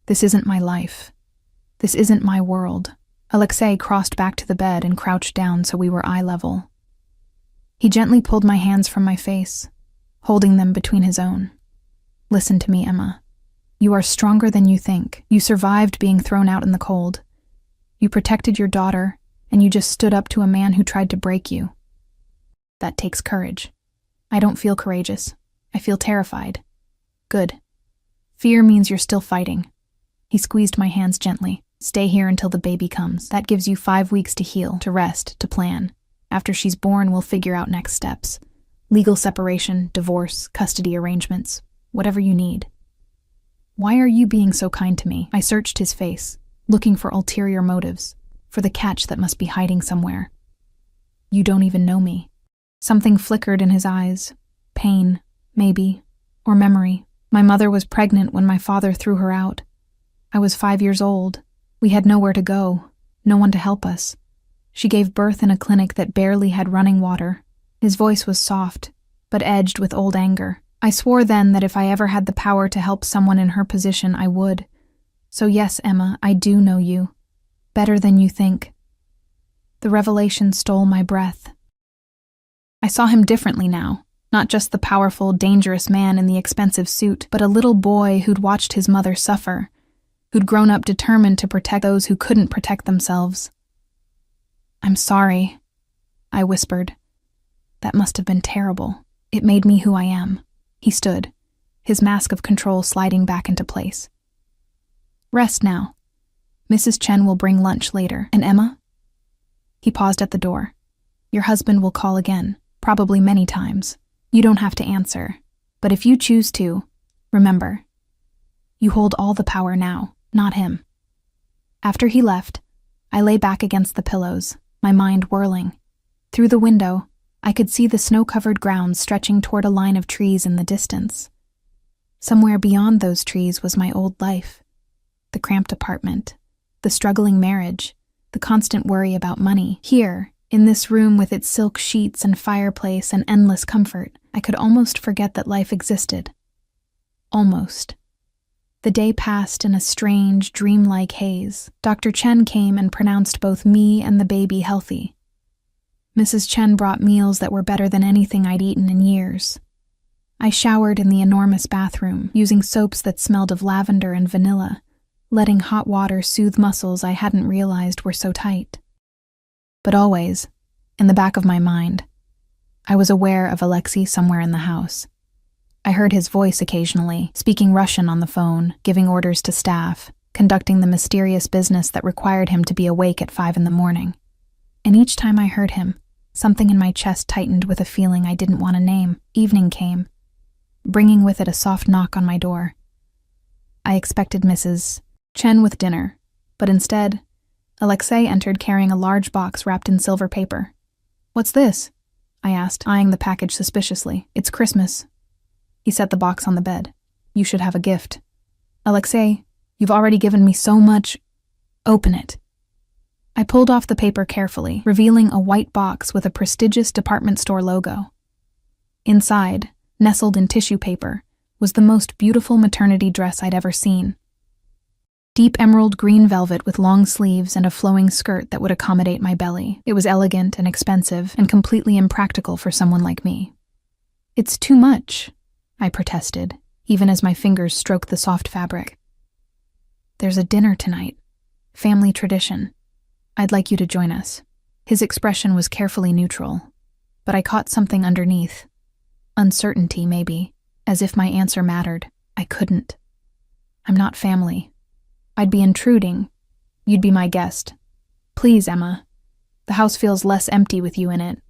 This isn't my life. This isn't my world. Alexei crossed back to the bed and crouched down so we were eye level. He gently pulled my hands from my face, holding them between his own. Listen to me, Emma. You are stronger than you think. You survived being thrown out in the cold. You protected your daughter, and you just stood up to a man who tried to break you. That takes courage. I don't feel courageous. I feel terrified. Good. Fear means you're still fighting. He squeezed my hands gently. Stay here until the baby comes. That gives you 5 weeks to heal, to rest, to plan. After she's born, we'll figure out next steps. Legal separation, divorce, custody arrangements, whatever you need. Why are you being so kind to me? I searched his face, looking for ulterior motives, for the catch that must be hiding somewhere. You don't even know me. Something flickered in his eyes. Pain, maybe, or memory. My mother was pregnant when my father threw her out. I was 5 years old. We had nowhere to go, no one to help us. She gave birth in a clinic that barely had running water. His voice was soft, but edged with old anger. I swore then that if I ever had the power to help someone in her position, I would. So yes, Emma, I do know you. Better than you think. The revelation stole my breath. I saw him differently now. Not just the powerful, dangerous man in the expensive suit, but a little boy who'd watched his mother suffer, who'd grown up determined to protect those who couldn't protect themselves. I'm sorry, I whispered. That must have been terrible. It made me who I am. He stood, his mask of control sliding back into place. Rest now. Mrs. Chen will bring lunch later. And Emma? He paused at the door. Your husband will call again, probably many times. You don't have to answer. But if you choose to, remember, you hold all the power now, not him. After he left, I lay back against the pillows, my mind whirling. Through the window, I could see the snow-covered grounds stretching toward a line of trees in the distance. Somewhere beyond those trees was my old life. The cramped apartment, the struggling marriage, the constant worry about money. Here, in this room with its silk sheets and fireplace and endless comfort, I could almost forget that life existed. Almost. The day passed in a strange, dreamlike haze. Dr. Chen came and pronounced both me and the baby healthy. Mrs. Chen brought meals that were better than anything I'd eaten in years. I showered in the enormous bathroom, using soaps that smelled of lavender and vanilla, letting hot water soothe muscles I hadn't realized were so tight. But always, in the back of my mind, I was aware of Alexei somewhere in the house. I heard his voice occasionally, speaking Russian on the phone, giving orders to staff, conducting the mysterious business that required him to be awake at 5 a.m. And each time I heard him, something in my chest tightened with a feeling I didn't want to name. Evening came, bringing with it a soft knock on my door. I expected Mrs. Chen with dinner, but instead, Alexei entered carrying a large box wrapped in silver paper. What's this? I asked, eyeing the package suspiciously. It's Christmas. He set the box on the bed. You should have a gift. Alexei, you've already given me so much. Open it. I pulled off the paper carefully, revealing a white box with a prestigious department store logo. Inside, nestled in tissue paper, was the most beautiful maternity dress I'd ever seen. Deep emerald green velvet with long sleeves and a flowing skirt that would accommodate my belly. It was elegant and expensive and completely impractical for someone like me. It's too much, I protested, even as my fingers stroked the soft fabric. There's a dinner tonight. Family tradition. I'd like you to join us. His expression was carefully neutral, but I caught something underneath. Uncertainty, maybe, as if my answer mattered. I couldn't. I'm not family. I'd be intruding. You'd be my guest. Please, Emma. The house feels less empty with you in it.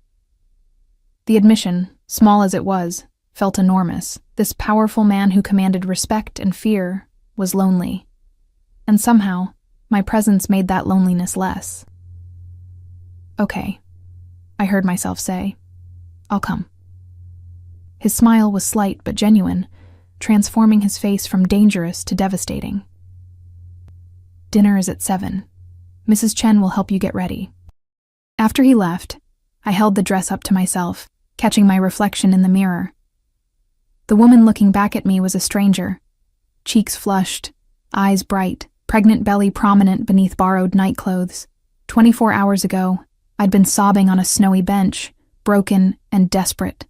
The admission, small as it was, felt enormous. This powerful man who commanded respect and fear was lonely. And somehow, my presence made that loneliness less. Okay, I heard myself say. I'll come. His smile was slight but genuine, transforming his face from dangerous to devastating. Dinner is at 7. Mrs. Chen will help you get ready. After he left, I held the dress up to myself, catching my reflection in the mirror. The woman looking back at me was a stranger. Cheeks flushed, eyes bright, pregnant belly prominent beneath borrowed nightclothes. 24 hours ago, I'd been sobbing on a snowy bench, broken and desperate.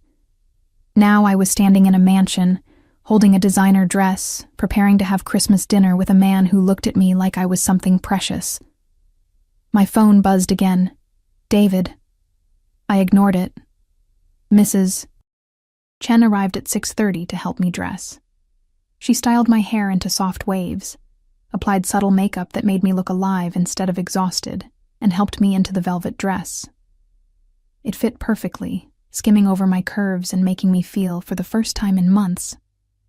Now I was standing in a mansion, holding a designer dress, preparing to have Christmas dinner with a man who looked at me like I was something precious. My phone buzzed again. David. I ignored it. Mrs. Chen arrived at 6:30 to help me dress. She styled my hair into soft waves, applied subtle makeup that made me look alive instead of exhausted, and helped me into the velvet dress. It fit perfectly, skimming over my curves and making me feel, for the first time in months,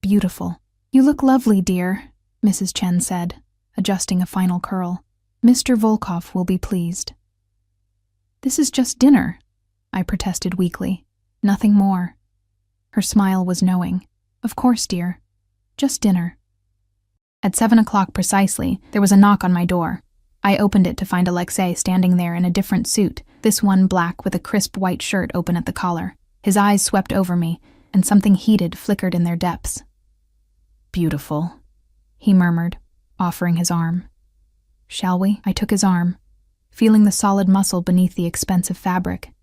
beautiful. "You look lovely, dear," Mrs. Chen said, adjusting a final curl. "Mr. Volkov will be pleased." "This is just dinner," I protested weakly. "Nothing more." Her smile was knowing. "Of course, dear. Just dinner." At 7 o'clock precisely, there was a knock on my door. I opened it to find Alexei standing there in a different suit, this one black with a crisp white shirt open at the collar. His eyes swept over me, and something heated flickered in their depths. "Beautiful," he murmured, offering his arm. "Shall we?" I took his arm, feeling the solid muscle beneath the expensive fabric,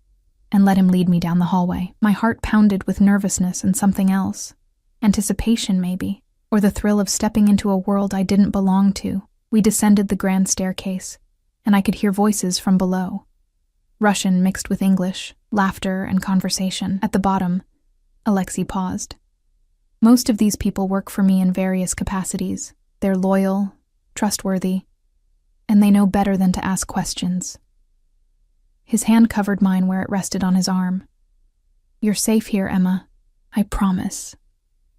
and let him lead me down the hallway. My heart pounded with nervousness and something else. Anticipation, maybe, or the thrill of stepping into a world I didn't belong to. We descended the grand staircase, and I could hear voices from below. Russian mixed with English, laughter and conversation. At the bottom, Alexei paused. Most of these people work for me in various capacities. They're loyal, trustworthy, and they know better than to ask questions. His hand covered mine where it rested on his arm. "You're safe here, Emma. I promise."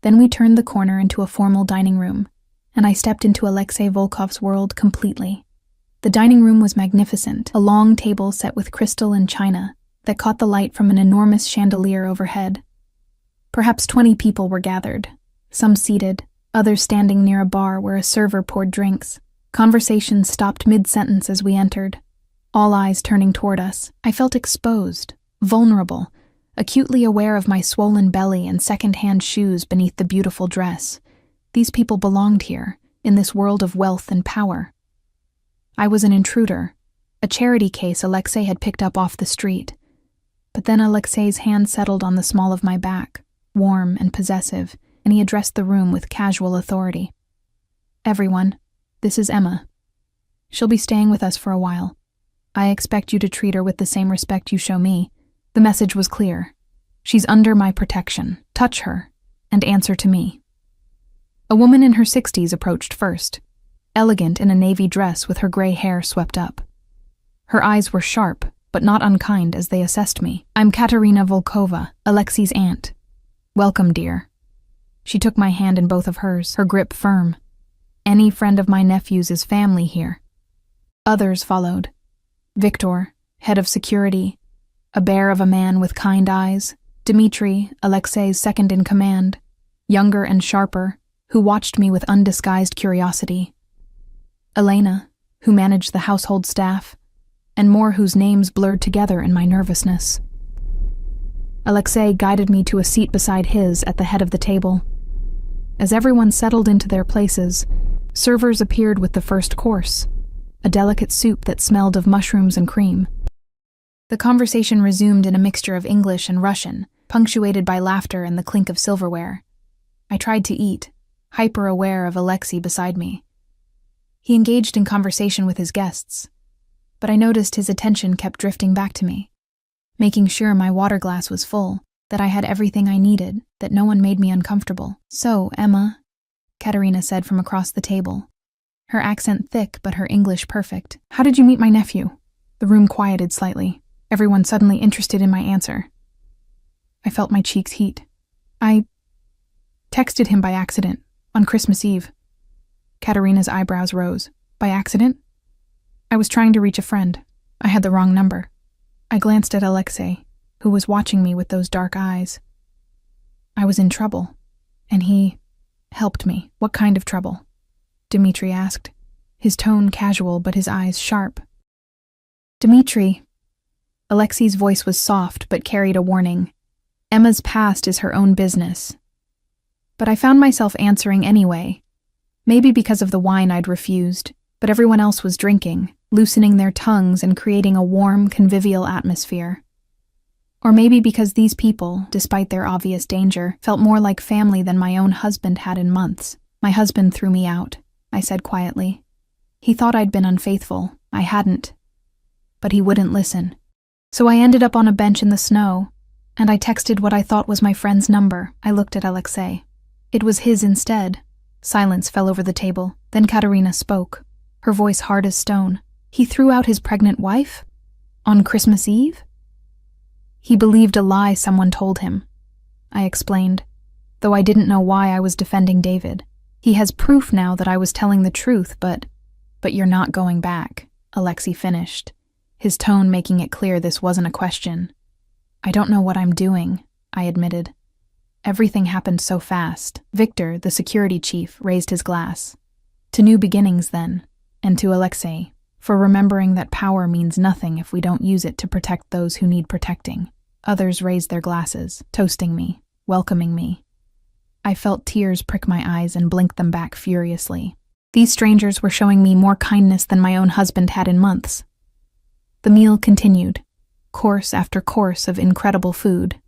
Then we turned the corner into a formal dining room, and I stepped into Alexei Volkov's world completely. The dining room was magnificent, a long table set with crystal and china that caught the light from an enormous chandelier overhead. Perhaps 20 people were gathered, some seated, others standing near a bar where a server poured drinks. Conversation stopped mid-sentence as we entered, all eyes turning toward us. I felt exposed, vulnerable, acutely aware of my swollen belly and second-hand shoes beneath the beautiful dress. These people belonged here, in this world of wealth and power. I was an intruder, a charity case Alexei had picked up off the street. But then Alexei's hand settled on the small of my back, warm and possessive, and he addressed the room with casual authority. "Everyone, this is Emma. She'll be staying with us for a while. I expect you to treat her with the same respect you show me." The message was clear. She's under my protection. Touch her, and answer to me. A woman in her 60s approached first, elegant in a navy dress with her gray hair swept up. Her eyes were sharp, but not unkind as they assessed me. "I'm Katerina Volkova, Alexei's aunt. Welcome, dear." She took my hand in both of hers, her grip firm. "Any friend of my nephew's is family here." Others followed. Victor, head of security, a bear of a man with kind eyes, Dmitri, Alexei's second-in-command, younger and sharper, who watched me with undisguised curiosity, Elena, who managed the household staff, and more whose names blurred together in my nervousness. Alexei guided me to a seat beside his at the head of the table. As everyone settled into their places, servers appeared with the first course, a delicate soup that smelled of mushrooms and cream. The conversation resumed in a mixture of English and Russian, punctuated by laughter and the clink of silverware. I tried to eat, hyper-aware of Alexei beside me. He engaged in conversation with his guests, but I noticed his attention kept drifting back to me, making sure my water glass was full, that I had everything I needed, that no one made me uncomfortable. "So, Emma," Katerina said from across the table, her accent thick but her English perfect. "How did you meet my nephew?" The room quieted slightly, everyone suddenly interested in my answer. I felt my cheeks heat. "I texted him by accident, on Christmas Eve." Katerina's eyebrows rose. "By accident?" "I was trying to reach a friend. I had the wrong number." I glanced at Alexei, who was watching me with those dark eyes. I was in trouble, and he helped me. "What kind of trouble?" Dmitri asked, his tone casual but his eyes sharp. "Dmitri." Alexei's voice was soft but carried a warning. "Emma's past is her own business." But I found myself answering anyway, maybe because of the wine I'd refused, but everyone else was drinking, loosening their tongues and creating a warm, convivial atmosphere. Or maybe because these people, despite their obvious danger, felt more like family than my own husband had in months. "My husband threw me out," I said quietly. "He thought I'd been unfaithful. I hadn't. But he wouldn't listen. So I ended up on a bench in the snow, and I texted what I thought was my friend's number. I looked at Alexei. It was his instead. Silence fell over the table. Then Katerina spoke, her voice hard as stone. He threw out his pregnant wife? On Christmas Eve? He believed a lie someone told him. I explained, though I didn't know why I was defending David. He has proof now that I was telling the truth, but you're not going back, Alexei finished, his tone making it clear this wasn't a question. I don't know what I'm doing, I admitted. Everything happened so fast. Victor, the security chief, raised his glass. To new beginnings, then, and to Alexei, for remembering that power means nothing if we don't use it to protect those who need protecting. Others raised their glasses, toasting me, welcoming me. I felt tears prick my eyes and blinked them back furiously. These strangers were showing me more kindness than my own husband had in months. The meal continued, course after course of incredible food.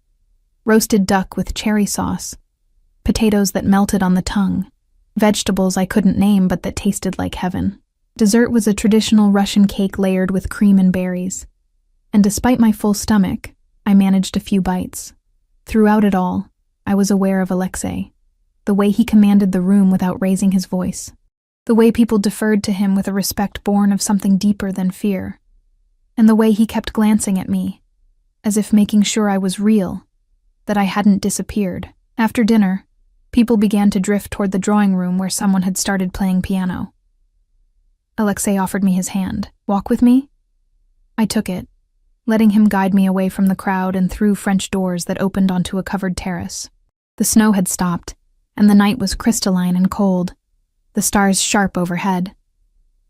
Roasted duck with cherry sauce, potatoes that melted on the tongue, vegetables I couldn't name but that tasted like heaven. Dessert was a traditional Russian cake layered with cream and berries. And despite my full stomach, I managed a few bites. Throughout it all, I was aware of Alexei, the way he commanded the room without raising his voice, the way people deferred to him with a respect born of something deeper than fear, and the way he kept glancing at me, as if making sure I was real, that I hadn't disappeared. After dinner, people began to drift toward the drawing room where someone had started playing piano. Alexei offered me his hand. Walk with me? I took it, letting him guide me away from the crowd and through French doors that opened onto a covered terrace. The snow had stopped, and the night was crystalline and cold, the stars sharp overhead.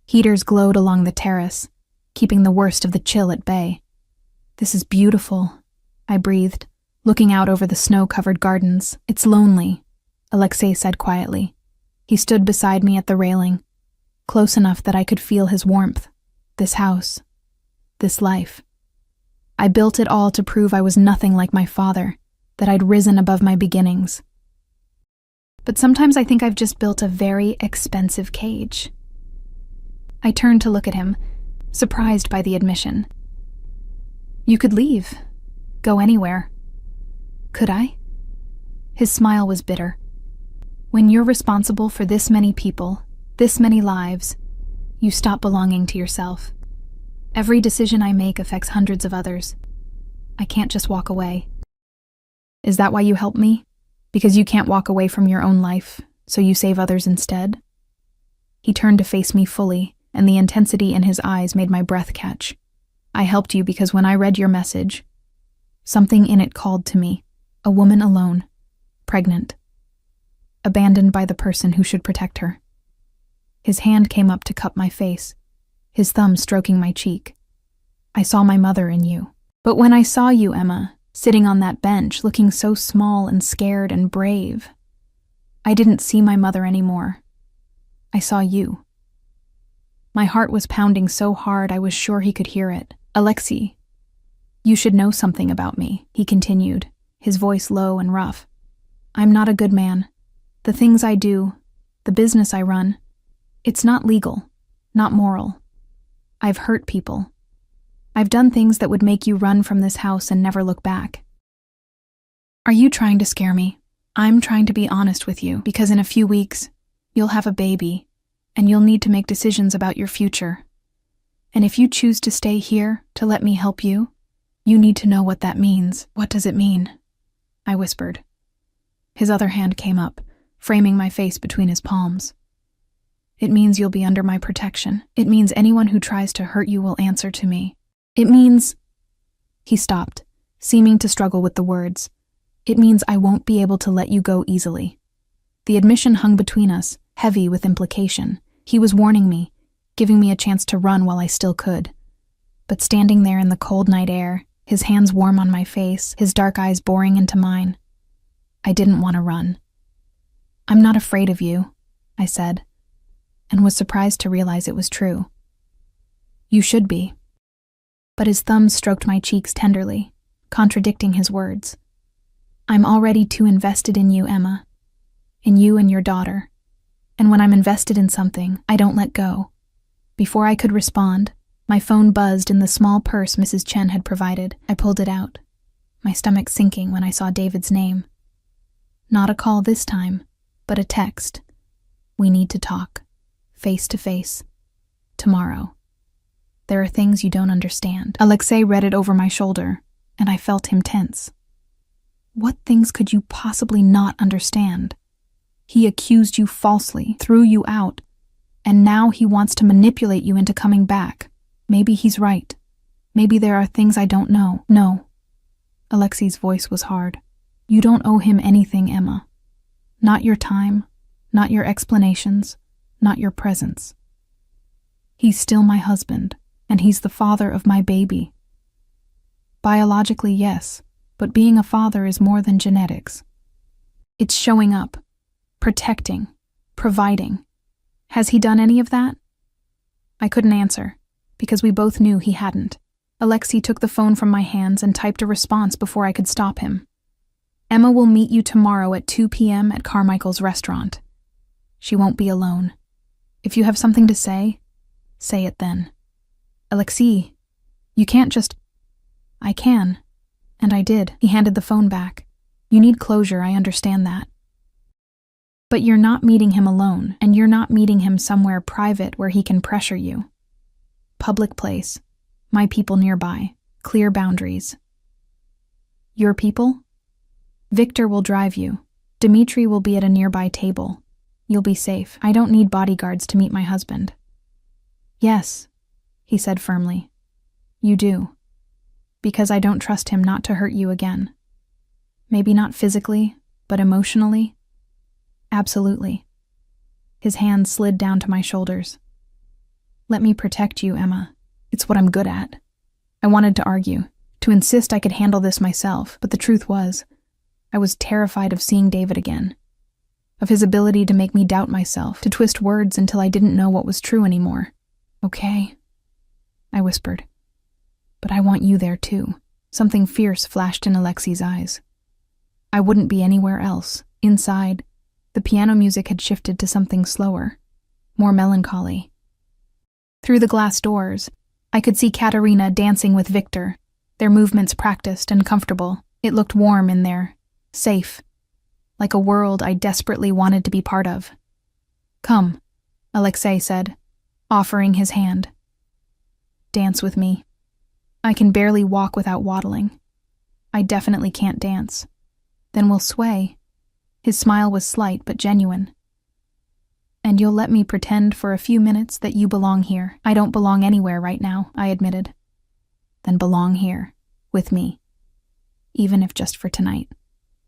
Heaters glowed along the terrace, keeping the worst of the chill at bay. This is beautiful, I breathed, looking out over the snow-covered gardens. It's lonely, Alexei said quietly. He stood beside me at the railing, close enough that I could feel his warmth. This house, this life. I built it all to prove I was nothing like my father, that I'd risen above my beginnings. But sometimes I think I've just built a very expensive cage. I turned to look at him, surprised by the admission. You could leave, go anywhere. Could I? His smile was bitter. When you're responsible for this many people, this many lives, you stop belonging to yourself. Every decision I make affects hundreds of others. I can't just walk away. Is that why you help me? Because you can't walk away from your own life, so you save others instead? He turned to face me fully, and the intensity in his eyes made my breath catch. I helped you because when I read your message, something in it called to me. A woman alone, pregnant, abandoned by the person who should protect her. His hand came up to cup my face, his thumb stroking my cheek. I saw my mother in you. But when I saw you, Emma, sitting on that bench, looking so small and scared and brave, I didn't see my mother anymore. I saw you. My heart was pounding so hard I was sure he could hear it. Alexei, you should know something about me, he continued, his voice low and rough. I'm not a good man. The things I do, the business I run, it's not legal, not moral. I've hurt people. I've done things that would make you run from this house and never look back. Are you trying to scare me? I'm trying to be honest with you, because in a few weeks, you'll have a baby, and you'll need to make decisions about your future. And if you choose to stay here to let me help you, you need to know what that means. What does it mean? I whispered. His other hand came up, framing my face between his palms. It means you'll be under my protection. It means anyone who tries to hurt you will answer to me. It means... He stopped, seeming to struggle with the words. It means I won't be able to let you go easily. The admission hung between us, heavy with implication. He was warning me, giving me a chance to run while I still could. But standing there in the cold night air, his hands warm on my face, his dark eyes boring into mine, I didn't want to run. I'm not afraid of you, I said, and was surprised to realize it was true. You should be. But his thumbs stroked my cheeks tenderly, contradicting his words. I'm already too invested in you, Emma. In you and your daughter. And when I'm invested in something, I don't let go. Before I could respond, my phone buzzed in the small purse Mrs. Chen had provided. I pulled it out. my stomach sinking when I saw David's name. Not a call this time, but a text. We need to talk, face to face, tomorrow. There are things you don't understand. Alexei read it over my shoulder, and I felt him tense. What things could you possibly not understand? He accused you falsely, threw you out, and now he wants to manipulate you into coming back. Maybe he's right. Maybe there are things I don't know. No. Alexei's voice was hard. You don't owe him anything, Emma. Not your time, not your explanations, not your presence. He's still my husband, and he's the father of my baby. Biologically, yes, but being a father is more than genetics. It's showing up, protecting, providing. Has he done any of that? I couldn't answer, because we both knew he hadn't. Alexei took the phone from my hands and typed a response before I could stop him. Emma will meet you tomorrow at 2 p.m. at Carmichael's restaurant. She won't be alone. If you have something to say it then. Alexei, you can't just... I can. And I did. He handed the phone back. You need closure, I understand that. But you're not meeting him alone, and you're not meeting him somewhere private where he can pressure you. Public place. My people nearby. Clear boundaries. Your people? Victor will drive you. Dmitri will be at a nearby table. You'll be safe. I don't need bodyguards to meet my husband. Yes, he said firmly. You do. Because I don't trust him not to hurt you again. Maybe not physically, but emotionally? Absolutely. His hand slid down to my shoulders. Let me protect you, Emma. It's what I'm good at. I wanted to argue, to insist I could handle this myself, but the truth was, I was terrified of seeing David again, of his ability to make me doubt myself, to twist words until I didn't know what was true anymore. Okay, I whispered. But I want you there too. Something fierce flashed in Alexei's eyes. I wouldn't be anywhere else. Inside, the piano music had shifted to something slower, more melancholy. Through the glass doors, I could see Katerina dancing with Victor, their movements practiced and comfortable. It looked warm in there, safe, like a world I desperately wanted to be part of. Come, Alexei said, offering his hand. Dance with me. I can barely walk without waddling. I definitely can't dance. Then we'll sway. His smile was slight but genuine. And you'll let me pretend for a few minutes that you belong here. I don't belong anywhere right now, I admitted. Then belong here, with me. Even if just for tonight.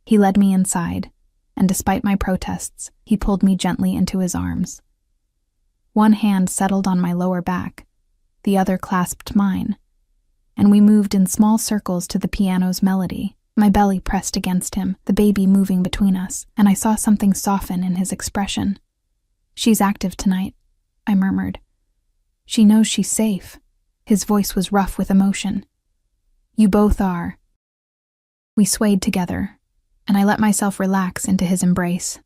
He led me inside, and despite my protests, he pulled me gently into his arms. One hand settled on my lower back, the other clasped mine, and we moved in small circles to the piano's melody. My belly pressed against him, the baby moving between us, and I saw something soften in his expression. She's active tonight, I murmured. She knows she's safe. His voice was rough with emotion. You both are. We swayed together, and I let myself relax into his embrace.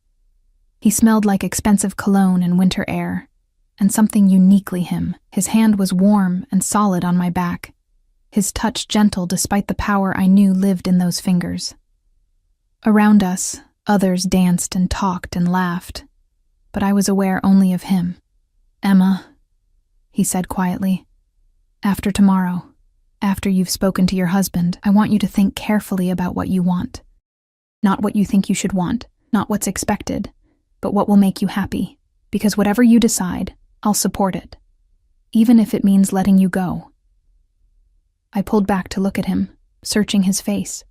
He smelled like expensive cologne and winter air, and something uniquely him. His hand was warm and solid on my back, his touch gentle despite the power I knew lived in those fingers. Around us, others danced and talked and laughed, but I was aware only of him. Emma, he said quietly, after tomorrow, after you've spoken to your husband, I want you to think carefully about what you want. Not what you think you should want, not what's expected, but what will make you happy, because whatever you decide, I'll support it, even if it means letting you go. I pulled back to look at him, searching his face.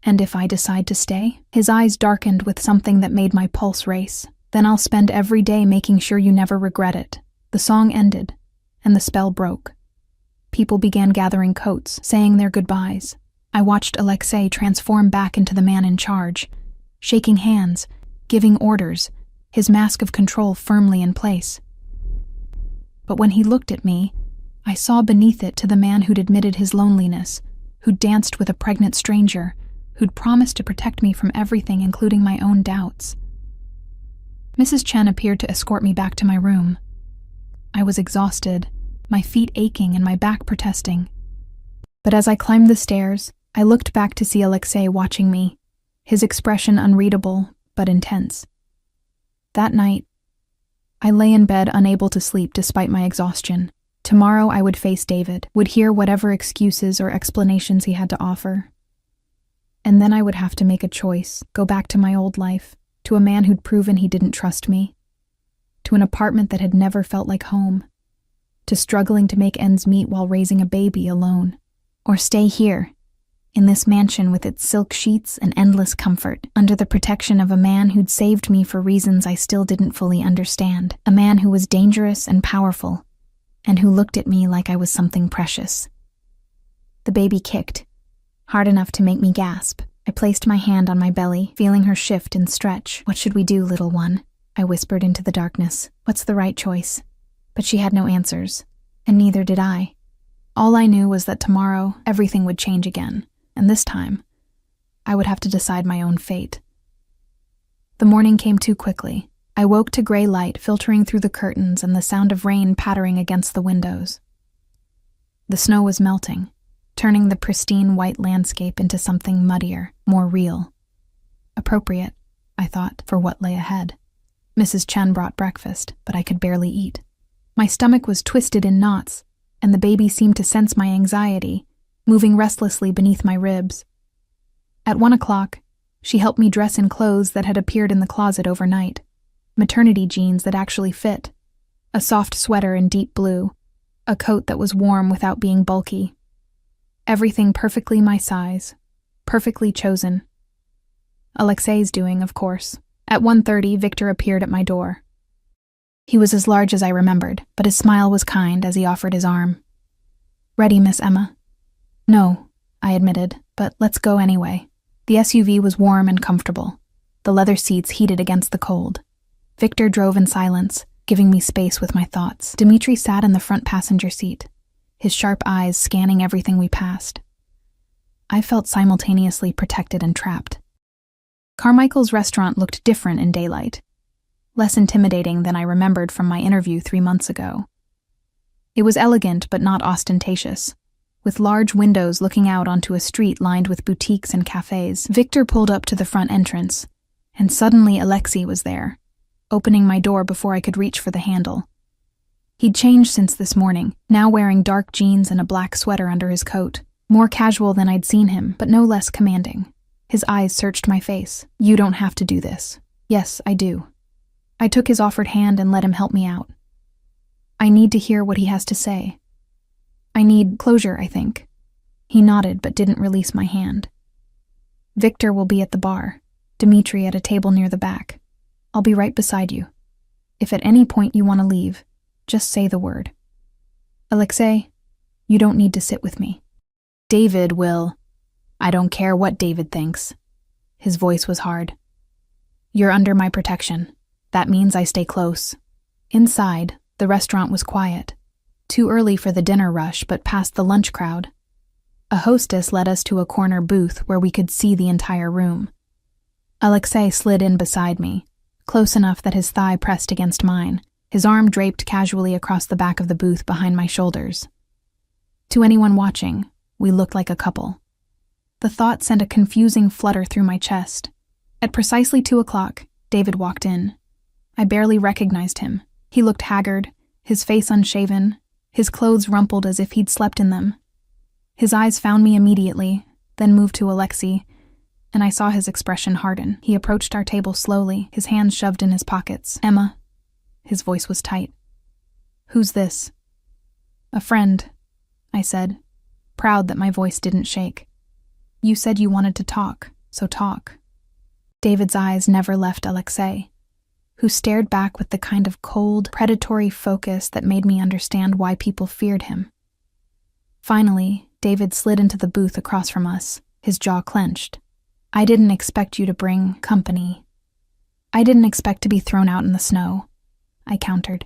And if I decide to stay? His eyes darkened with something that made my pulse race. Then I'll spend every day making sure you never regret it. The song ended, and the spell broke. People began gathering coats, saying their goodbyes. I watched Alexei transform back into the man in charge, shaking hands, giving orders, his mask of control firmly in place. But when he looked at me, I saw beneath it to the man who'd admitted his loneliness, who'd danced with a pregnant stranger, who'd promised to protect me from everything, including my own doubts. Mrs. Chen appeared to escort me back to my room. I was exhausted, my feet aching and my back protesting. But as I climbed the stairs, I looked back to see Alexei watching me, his expression unreadable but intense. That night, I lay in bed unable to sleep despite my exhaustion. Tomorrow I would face David, would hear whatever excuses or explanations he had to offer. And then I would have to make a choice, go back to my old life, to a man who'd proven he didn't trust me, to an apartment that had never felt like home, to struggling to make ends meet while raising a baby alone, or stay here, in this mansion with its silk sheets and endless comfort, under the protection of a man who'd saved me for reasons I still didn't fully understand, a man who was dangerous and powerful, and who looked at me like I was something precious. The baby kicked, hard enough to make me gasp. I placed my hand on my belly, feeling her shift and stretch. "What should we do, little one?" I whispered into the darkness. "What's the right choice?" But she had no answers, and neither did I. All I knew was that tomorrow everything would change again, and this time, I would have to decide my own fate. The morning came too quickly. I woke to gray light filtering through the curtains and the sound of rain pattering against the windows. The snow was melting, turning the pristine white landscape into something muddier, more real. Appropriate, I thought, for what lay ahead. Mrs. Chen brought breakfast, but I could barely eat. My stomach was twisted in knots, and the baby seemed to sense my anxiety, moving restlessly beneath my ribs. At 1 o'clock, she helped me dress in clothes that had appeared in the closet overnight. Maternity jeans that actually fit, a soft sweater in deep blue, a coat that was warm without being bulky. Everything perfectly my size, perfectly chosen. Alexei's doing, of course. At 1:30, Victor appeared at my door. He was as large as I remembered, but his smile was kind as he offered his arm. "Ready, Miss Emma?" "No," I admitted, "but let's go anyway." The SUV was warm and comfortable, the leather seats heated against the cold. Victor drove in silence, giving me space with my thoughts. Dmitri sat in the front passenger seat, his sharp eyes scanning everything we passed. I felt simultaneously protected and trapped. Carmichael's restaurant looked different in daylight, less intimidating than I remembered from my interview 3 months ago. It was elegant but not ostentatious, with large windows looking out onto a street lined with boutiques and cafes. Victor pulled up to the front entrance, and suddenly Alexei was there, opening my door before I could reach for the handle. He'd changed since this morning, now wearing dark jeans and a black sweater under his coat, more casual than I'd seen him, but no less commanding. His eyes searched my face. "You don't have to do this." "Yes, I do." I took his offered hand and let him help me out. "I need to hear what he has to say. I need closure, I think." He nodded but didn't release my hand. "Victor will be at the bar, Dmitri at a table near the back. I'll be right beside you. If at any point you want to leave, just say the word. Alexei, you don't need to sit with me. David will. I don't care what David thinks." His voice was hard. "You're under my protection. That means I stay close." Inside, the restaurant was quiet. Too early for the dinner rush, but past the lunch crowd. A hostess led us to a corner booth where we could see the entire room. Alexei slid in beside me, close enough that his thigh pressed against mine, his arm draped casually across the back of the booth behind my shoulders. To anyone watching, we looked like a couple. The thought sent a confusing flutter through my chest. At precisely 2 o'clock, David walked in. I barely recognized him. He looked haggard, his face unshaven, his clothes rumpled as if he'd slept in them. His eyes found me immediately, then moved to Alexei, and I saw his expression harden. He approached our table slowly, his hands shoved in his pockets. "Emma." His voice was tight. "Who's this?" "A friend," I said, proud that my voice didn't shake. "You said you wanted to talk, so talk." David's eyes never left Alexei, who stared back with the kind of cold, predatory focus that made me understand why people feared him. Finally, David slid into the booth across from us, his jaw clenched. "I didn't expect you to bring company. I didn't expect to be thrown out in the snow," I countered.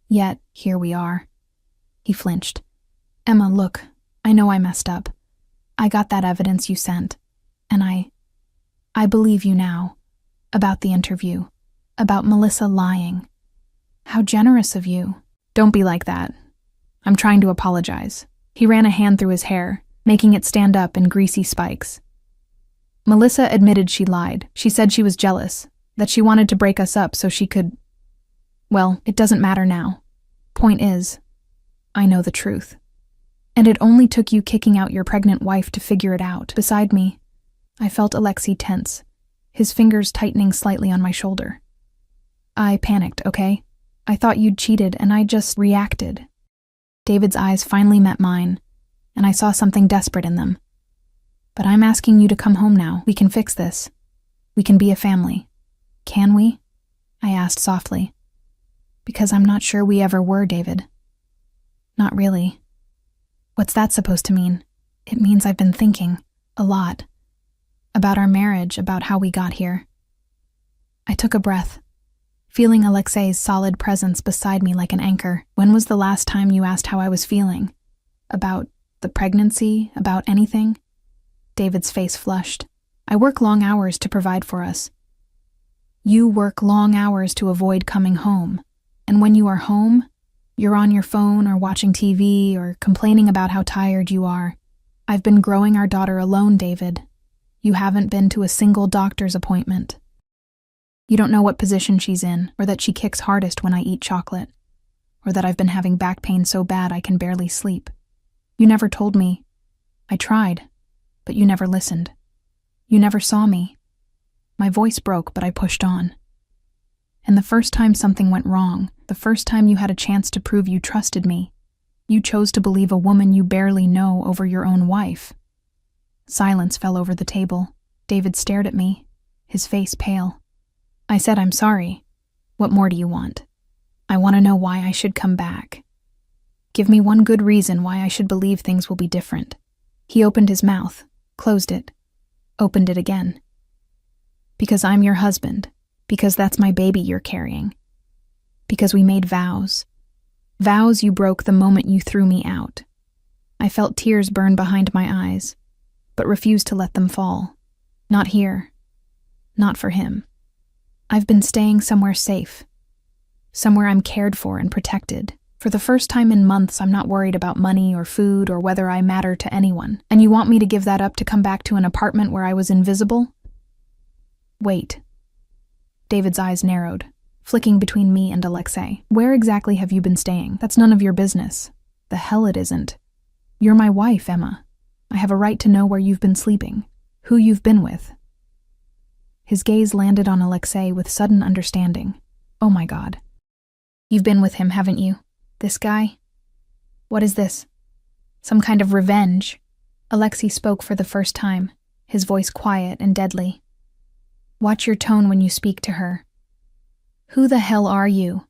"Yet, here we are." He flinched. "Emma, look, I know I messed up. I got that evidence you sent, and I believe you now. About the interview. About Melissa lying. How generous of you." "Don't be like that. I'm trying to apologize." He ran a hand through his hair, making it stand up in greasy spikes. Melissa admitted she lied. She said she was jealous, that she wanted to break us up so she could… Well, it doesn't matter now. Point is, I know the truth. And it only took you kicking out your pregnant wife to figure it out. Beside me, I felt Alexei tense, his fingers tightening slightly on my shoulder. I panicked, okay? I thought you'd cheated and I just reacted. David's eyes finally met mine, and I saw something desperate in them. But I'm asking you to come home now. We can fix this. We can be a family. Can we? I asked softly. Because I'm not sure we ever were, David. Not really. What's that supposed to mean? It means I've been thinking, a lot, about our marriage, about how we got here. I took a breath, feeling Alexei's solid presence beside me like an anchor. When was the last time you asked how I was feeling? About the pregnancy? About anything? David's face flushed. I work long hours to provide for us. You work long hours to avoid coming home. And when you are home, you're on your phone or watching TV or complaining about how tired you are. I've been growing our daughter alone, David. You haven't been to a single doctor's appointment. You don't know what position she's in, or that she kicks hardest when I eat chocolate, or that I've been having back pain so bad I can barely sleep. You never told me. I tried, but you never listened. You never saw me. My voice broke, but I pushed on. And the first time something went wrong, the first time you had a chance to prove you trusted me, you chose to believe a woman you barely know over your own wife. Silence fell over the table. David stared at me, his face pale. I said, I'm sorry. What more do you want? I want to know why I should come back. Give me one good reason why I should believe things will be different. He opened his mouth, closed it, opened it again. Because I'm your husband. Because that's my baby you're carrying. Because we made vows. Vows you broke the moment you threw me out. I felt tears burn behind my eyes, but refused to let them fall. Not here. Not for him. I've been staying somewhere safe. Somewhere I'm cared for and protected. For the first time in months, I'm not worried about money or food or whether I matter to anyone. And you want me to give that up to come back to an apartment where I was invisible? Wait. David's eyes narrowed, flicking between me and Alexei. Where exactly have you been staying? That's none of your business. The hell it isn't. You're my wife, Emma. I have a right to know where you've been sleeping, who you've been with. His gaze landed on Alexei with sudden understanding. Oh my God. You've been with him, haven't you? This guy? What is this? Some kind of revenge? Alexei spoke for the first time, his voice quiet and deadly. Watch your tone when you speak to her. Who the hell are you?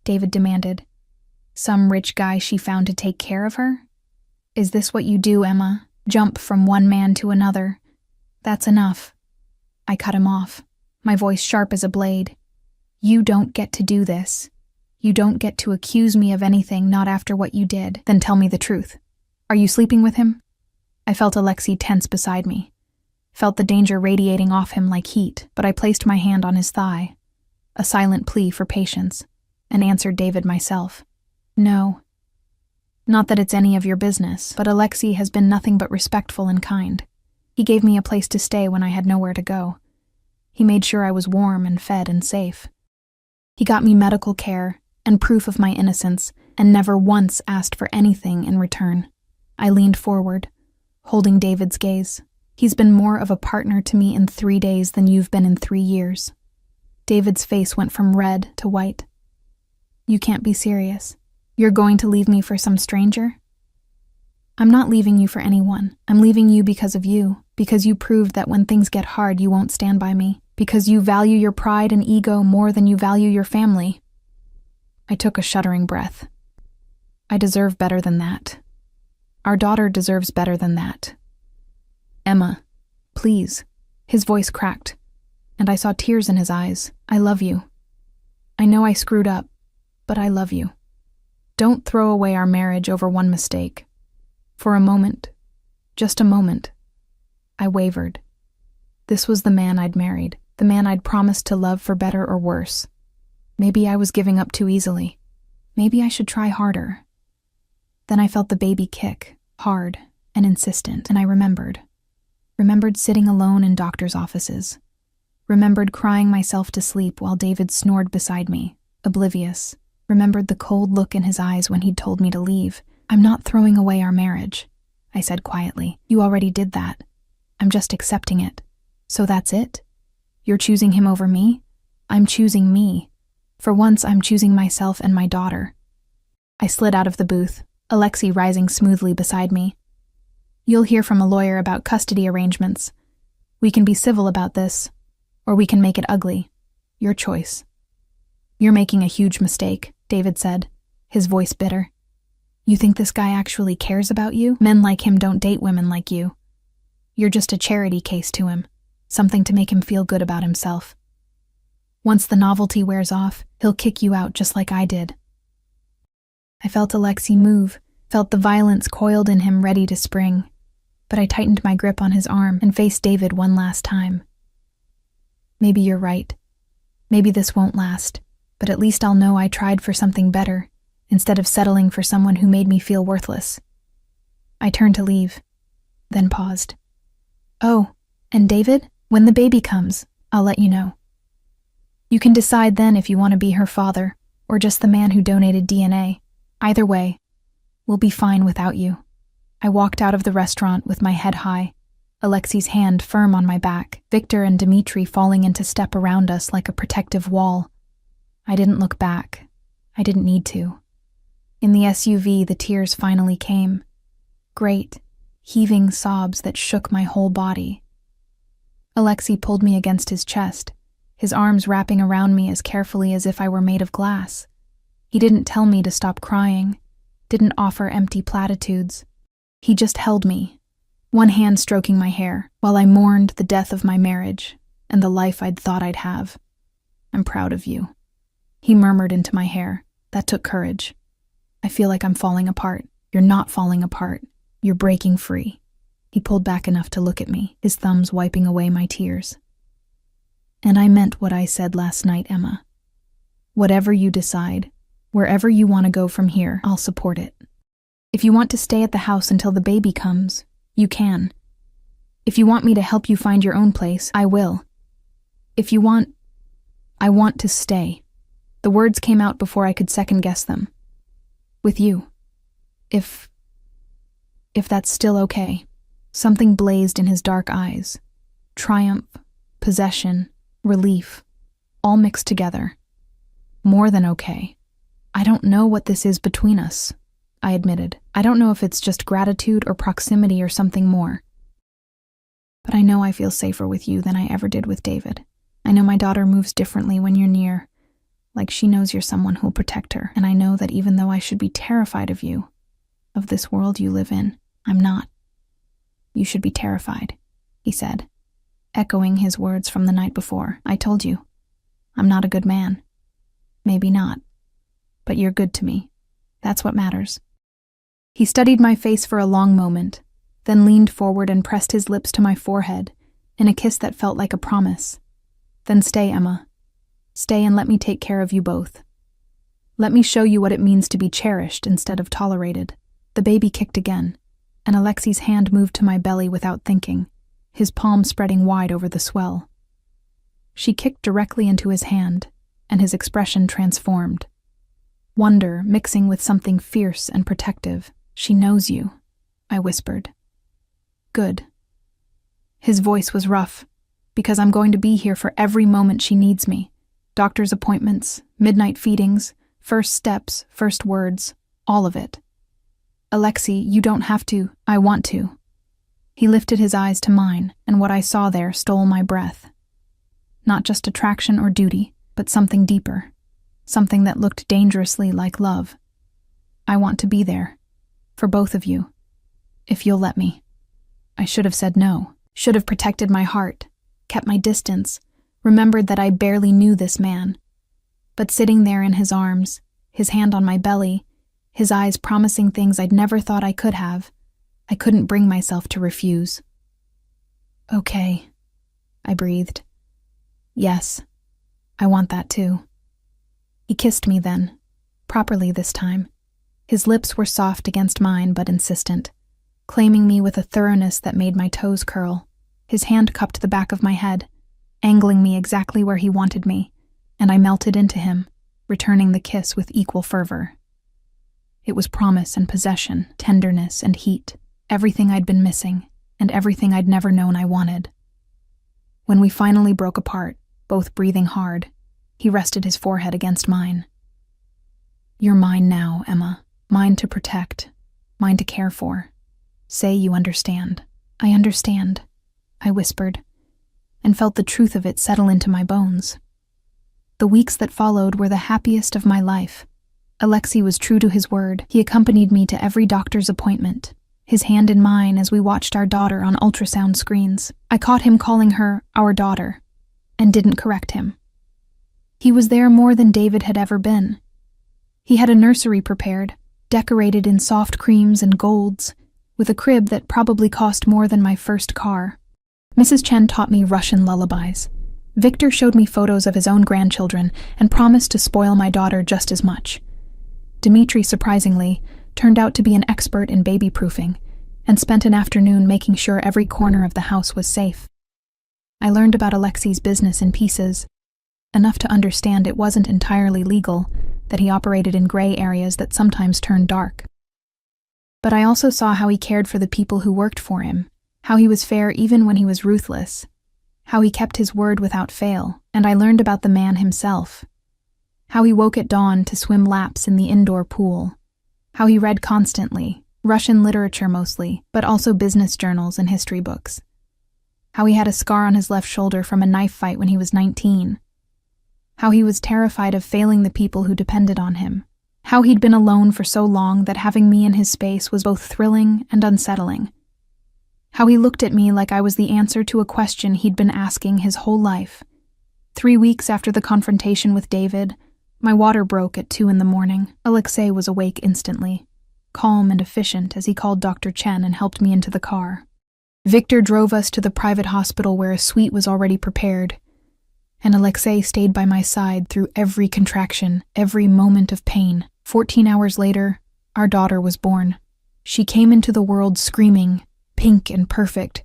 David demanded. Some rich guy she found to take care of her? Is this what you do, Emma? Jump from one man to another? That's enough. I cut him off, my voice sharp as a blade. You don't get to do this. You don't get to accuse me of anything not after what you did. Then tell me the truth. Are you sleeping with him? I felt Alexei tense beside me. Felt the danger radiating off him like heat, but I placed my hand on his thigh, a silent plea for patience, and answered David myself. No. Not that it's any of your business, but Alexei has been nothing but respectful and kind. He gave me a place to stay when I had nowhere to go. He made sure I was warm and fed and safe. He got me medical care and proof of my innocence, and never once asked for anything in return. I leaned forward, holding David's gaze. He's been more of a partner to me in 3 days than you've been in 3 years. David's face went from red to white. You can't be serious. You're going to leave me for some stranger? I'm not leaving you for anyone. I'm leaving you because of you, because you proved that when things get hard you won't stand by me, because you value your pride and ego more than you value your family. I took a shuddering breath. I deserve better than that. Our daughter deserves better than that. Emma, please. His voice cracked, and I saw tears in his eyes. I love you. I know I screwed up, but I love you. Don't throw away our marriage over one mistake. For a moment, just a moment, I wavered. This was the man I'd married, the man I'd promised to love for better or worse. Maybe I was giving up too easily. Maybe I should try harder. Then I felt the baby kick, hard and insistent, and I remembered. Remembered sitting alone in doctors' offices. Remembered crying myself to sleep while David snored beside me, oblivious. Remembered the cold look in his eyes when he'd told me to leave. "I'm not throwing away our marriage," I said quietly. "You already did that. I'm just accepting it. So that's it? You're choosing him over me? I'm choosing me. For once, I'm choosing myself and my daughter." I slid out of the booth, Alexei rising smoothly beside me. "You'll hear from a lawyer about custody arrangements. We can be civil about this, or we can make it ugly. Your choice." "You're making a huge mistake," David said, his voice bitter. "You think this guy actually cares about you? Men like him don't date women like you. You're just a charity case to him, something to make him feel good about himself. Once the novelty wears off, he'll kick you out just like I did." I felt Alexei move, felt the violence coiled in him ready to spring, but I tightened my grip on his arm and faced David one last time. "Maybe you're right. Maybe this won't last, but at least I'll know I tried for something better, instead of settling for someone who made me feel worthless." I turned to leave, then paused. "Oh, and David, when the baby comes, I'll let you know. You can decide then if you want to be her father, or just the man who donated DNA. Either way, we'll be fine without you." I walked out of the restaurant with my head high, Alexei's hand firm on my back, Victor and Dmitri falling into step around us like a protective wall. I didn't look back. I didn't need to. In the SUV, the tears finally came. Great, heaving sobs that shook my whole body. Alexei pulled me against his chest, his arms wrapping around me as carefully as if I were made of glass. He didn't tell me to stop crying, didn't offer empty platitudes. He just held me, one hand stroking my hair, while I mourned the death of my marriage and the life I'd thought I'd have. "I'm proud of you," he murmured into my hair. That took courage. "I feel like I'm falling apart." "You're not falling apart. You're breaking free." He pulled back enough to look at me, his thumbs wiping away my tears. "And I meant what I said last night, Emma. Whatever you decide, wherever you want to go from here, I'll support it. If you want to stay at the house until the baby comes, you can. If you want me to help you find your own place, I will. If you want, I want to stay." The words came out before I could second-guess them. "With you. If that's still okay." Something blazed in his dark eyes. Triumph, possession, relief, all mixed together. "More than okay. I don't know what this is between us," I admitted. "I don't know if it's just gratitude or proximity or something more. But I know I feel safer with you than I ever did with David. I know my daughter moves differently when you're near, like she knows you're someone who'll protect her. And I know that even though I should be terrified of you, of this world you live in, I'm not. You should be terrified," he said, echoing his words from the night before. "I told you, I'm not a good man. Maybe not. But you're good to me. That's what matters." He studied my face for a long moment, then leaned forward and pressed his lips to my forehead in a kiss that felt like a promise. "Then stay, Emma. Stay and let me take care of you both. Let me show you what it means to be cherished instead of tolerated." The baby kicked again, and Alexei's hand moved to my belly without thinking, his palm spreading wide over the swell. She kicked directly into his hand, and his expression transformed. Wonder mixing with something fierce and protective. "She knows you," I whispered. "Good." His voice was rough, "because I'm going to be here for every moment she needs me. Doctor's appointments, midnight feedings, first steps, first words, all of it. Alexei, you don't have to. I want to." He lifted his eyes to mine, and what I saw there stole my breath. Not just attraction or duty, but something deeper. Something that looked dangerously like love. "I want to be there. For both of you. If you'll let me." I should have said no. Should have protected my heart, kept my distance, remembered that I barely knew this man. But sitting there in his arms, his hand on my belly, his eyes promising things I'd never thought I could have, I couldn't bring myself to refuse. "Okay," I breathed. "Yes, I want that too." He kissed me then, properly this time. His lips were soft against mine but insistent. claiming me with a thoroughness that made my toes curl. His hand cupped the back of my head, angling me exactly where he wanted me, and I melted into him, returning the kiss with equal fervor. It was promise and possession, tenderness and heat, everything I'd been missing, and everything I'd never known I wanted. When we finally broke apart, both breathing hard, he rested his forehead against mine. "You're mine now, Emma. Mine to protect, mine to care for. Say you understand." "I understand," I whispered, and felt the truth of it settle into my bones. The weeks that followed were the happiest of my life. Alexei was true to his word. He accompanied me to every doctor's appointment, his hand in mine as we watched our daughter on ultrasound screens. I caught him calling her our daughter, and didn't correct him. He was there more than David had ever been. He had a nursery prepared, decorated in soft creams and golds, with a crib that probably cost more than my first car. Mrs. Chen taught me Russian lullabies. Victor showed me photos of his own grandchildren and promised to spoil my daughter just as much. Dmitri, surprisingly, turned out to be an expert in baby-proofing and spent an afternoon making sure every corner of the house was safe. I learned about Alexei's business in pieces, enough to understand it wasn't entirely legal, that he operated in gray areas that sometimes turned dark. But I also saw how he cared for the people who worked for him, how he was fair even when he was ruthless, how he kept his word without fail, and I learned about the man himself. How he woke at dawn to swim laps in the indoor pool. How he read constantly, Russian literature mostly, but also business journals and history books. How he had a scar on his left shoulder from a knife fight when he was 19. How he was terrified of failing the people who depended on him. How he'd been alone for so long that having me in his space was both thrilling and unsettling. How he looked at me like I was the answer to a question he'd been asking his whole life. 3 weeks after the confrontation with David, my water broke at 2 a.m. Alexei was awake instantly, calm and efficient as he called Dr. Chen and helped me into the car. Victor drove us to the private hospital where a suite was already prepared, and Alexei stayed by my side through every contraction, every moment of pain. 14 hours later, our daughter was born. She came into the world screaming, pink and perfect,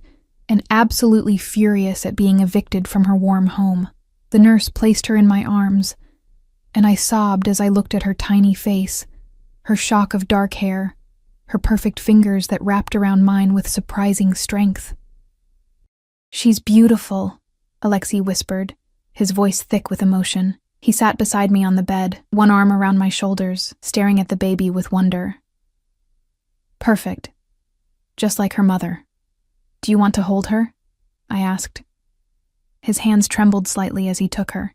and absolutely furious at being evicted from her warm home. The nurse placed her in my arms, and I sobbed as I looked at her tiny face, her shock of dark hair, her perfect fingers that wrapped around mine with surprising strength. "She's beautiful," Alexei whispered, his voice thick with emotion. He sat beside me on the bed, one arm around my shoulders, staring at the baby with wonder. "Perfect. Just like her mother. Do you want to hold her?" I asked. His hands trembled slightly as he took her,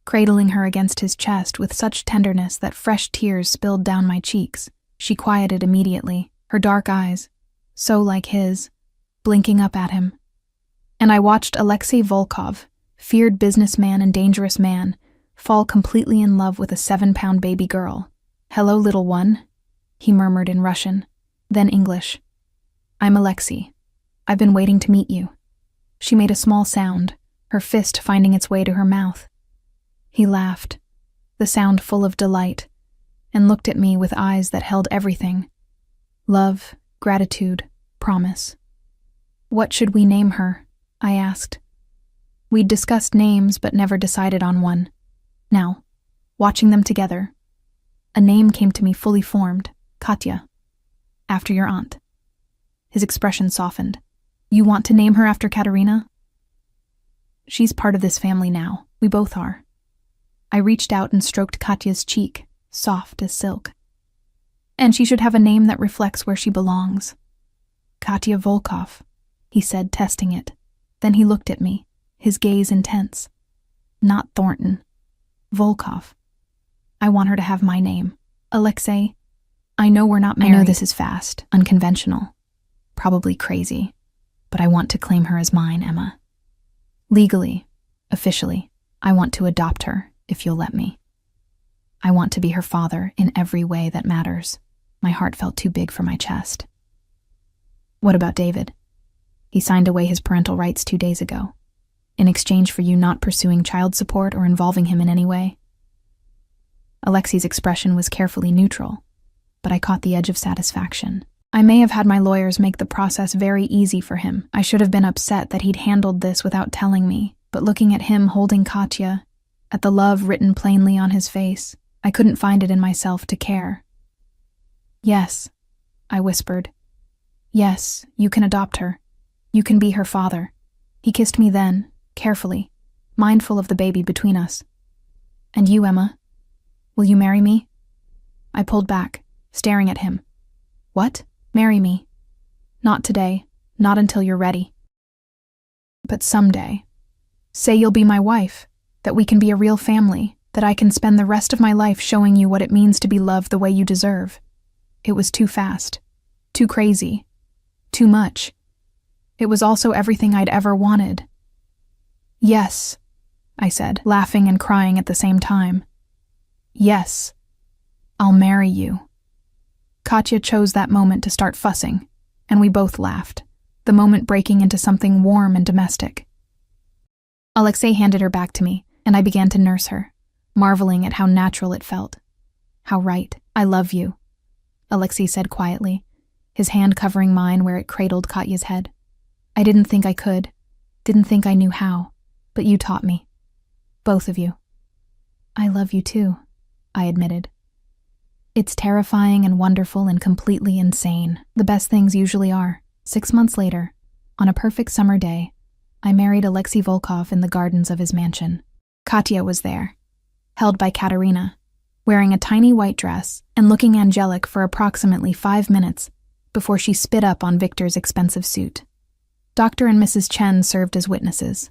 cradling her against his chest with such tenderness that fresh tears spilled down my cheeks. She quieted immediately, her dark eyes, so like his, blinking up at him. And I watched Alexei Volkov, feared businessman and dangerous man, fall completely in love with a 7-pound baby girl. "Hello, little one," he murmured in Russian, then English. "I'm Alexei. I've been waiting to meet you." She made a small sound, her fist finding its way to her mouth. He laughed, the sound full of delight, and looked at me with eyes that held everything: love, gratitude, promise. "What should we name her?" I asked. We'd discussed names but never decided on one. Now, watching them together, a name came to me fully formed: Katya, after your aunt. His expression softened. "You want to name her after Katerina?" "She's part of this family now. We both are." I reached out and stroked Katya's cheek, soft as silk. "And she should have a name that reflects where she belongs." "Katya Volkov," he said, testing it. Then he looked at me, his gaze intense. "Not Thornton. Volkov. I want her to have my name. Alexei, I know we're not married. I know this is fast, unconventional, probably crazy, but I want to claim her as mine, Emma. Legally, officially, I want to adopt her, if you'll let me. I want to be her father in every way that matters." My heart felt too big for my chest. "What about David? He signed away his parental rights 2 days ago, in exchange for you not pursuing child support or involving him in any way." Alexei's expression was carefully neutral, but I caught the edge of satisfaction. I may have had my lawyers make the process very easy for him. I should have been upset that he'd handled this without telling me, but looking at him holding Katya, at the love written plainly on his face, I couldn't find it in myself to care. "Yes," I whispered. "Yes, you can adopt her. You can be her father." He kissed me then, carefully, mindful of the baby between us. "And you, Emma? Will you marry me?" I pulled back, staring at him. "What? Marry me? Not today, not until you're ready. But someday. Say you'll be my wife, that we can be a real family, that I can spend the rest of my life showing you what it means to be loved the way you deserve." It was too fast, too crazy, too much. It was also everything I'd ever wanted. "Yes," I said, laughing and crying at the same time. "Yes, I'll marry you." Katya chose that moment to start fussing, and we both laughed, the moment breaking into something warm and domestic. Alexei handed her back to me, and I began to nurse her, marveling at how natural it felt. "How right. I love you," Alexei said quietly, his hand covering mine where it cradled Katya's head. "I didn't think I could, didn't think I knew how, but you taught me. Both of you." "I love you too," I admitted. "It's terrifying and wonderful and completely insane. The best things usually are." 6 months later, on a perfect summer day, I married Alexei Volkov in the gardens of his mansion. Katya was there, held by Katerina, wearing a tiny white dress and looking angelic for approximately 5 minutes before she spit up on Victor's expensive suit. Dr. and Mrs. Chen served as witnesses.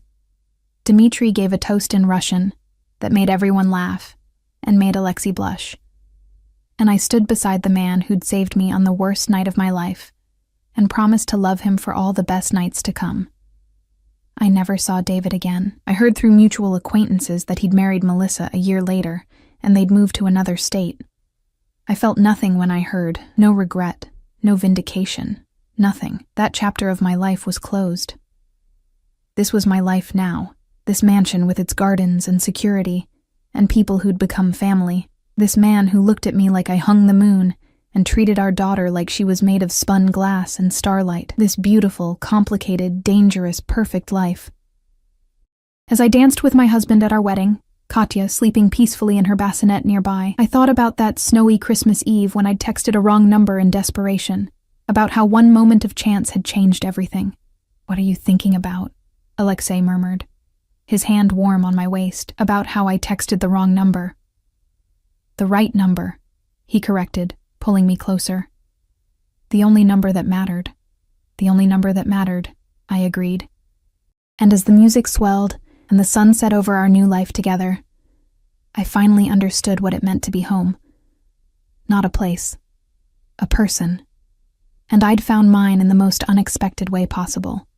Dmitri gave a toast in Russian that made everyone laugh and made Alexei blush. And I stood beside the man who'd saved me on the worst night of my life and promised to love him for all the best nights to come. I never saw David again. I heard through mutual acquaintances that he'd married Melissa a year later, and they'd moved to another state. I felt nothing when I heard, no regret, no vindication, nothing. That chapter of my life was closed. This was my life now, this mansion with its gardens and security, and people who'd become family. This man who looked at me like I hung the moon and treated our daughter like she was made of spun glass and starlight. This beautiful, complicated, dangerous, perfect life. As I danced with my husband at our wedding, Katya sleeping peacefully in her bassinet nearby, I thought about that snowy Christmas Eve when I'd texted a wrong number in desperation, about how one moment of chance had changed everything. "What are you thinking about?" Alexei murmured, his hand warm on my waist, about how I texted the wrong number. "The right number," he corrected, pulling me closer. "The only number that mattered. The only number that mattered," I agreed. And as the music swelled and the sun set over our new life together, I finally understood what it meant to be home. Not a place, a person. And I'd found mine in the most unexpected way possible.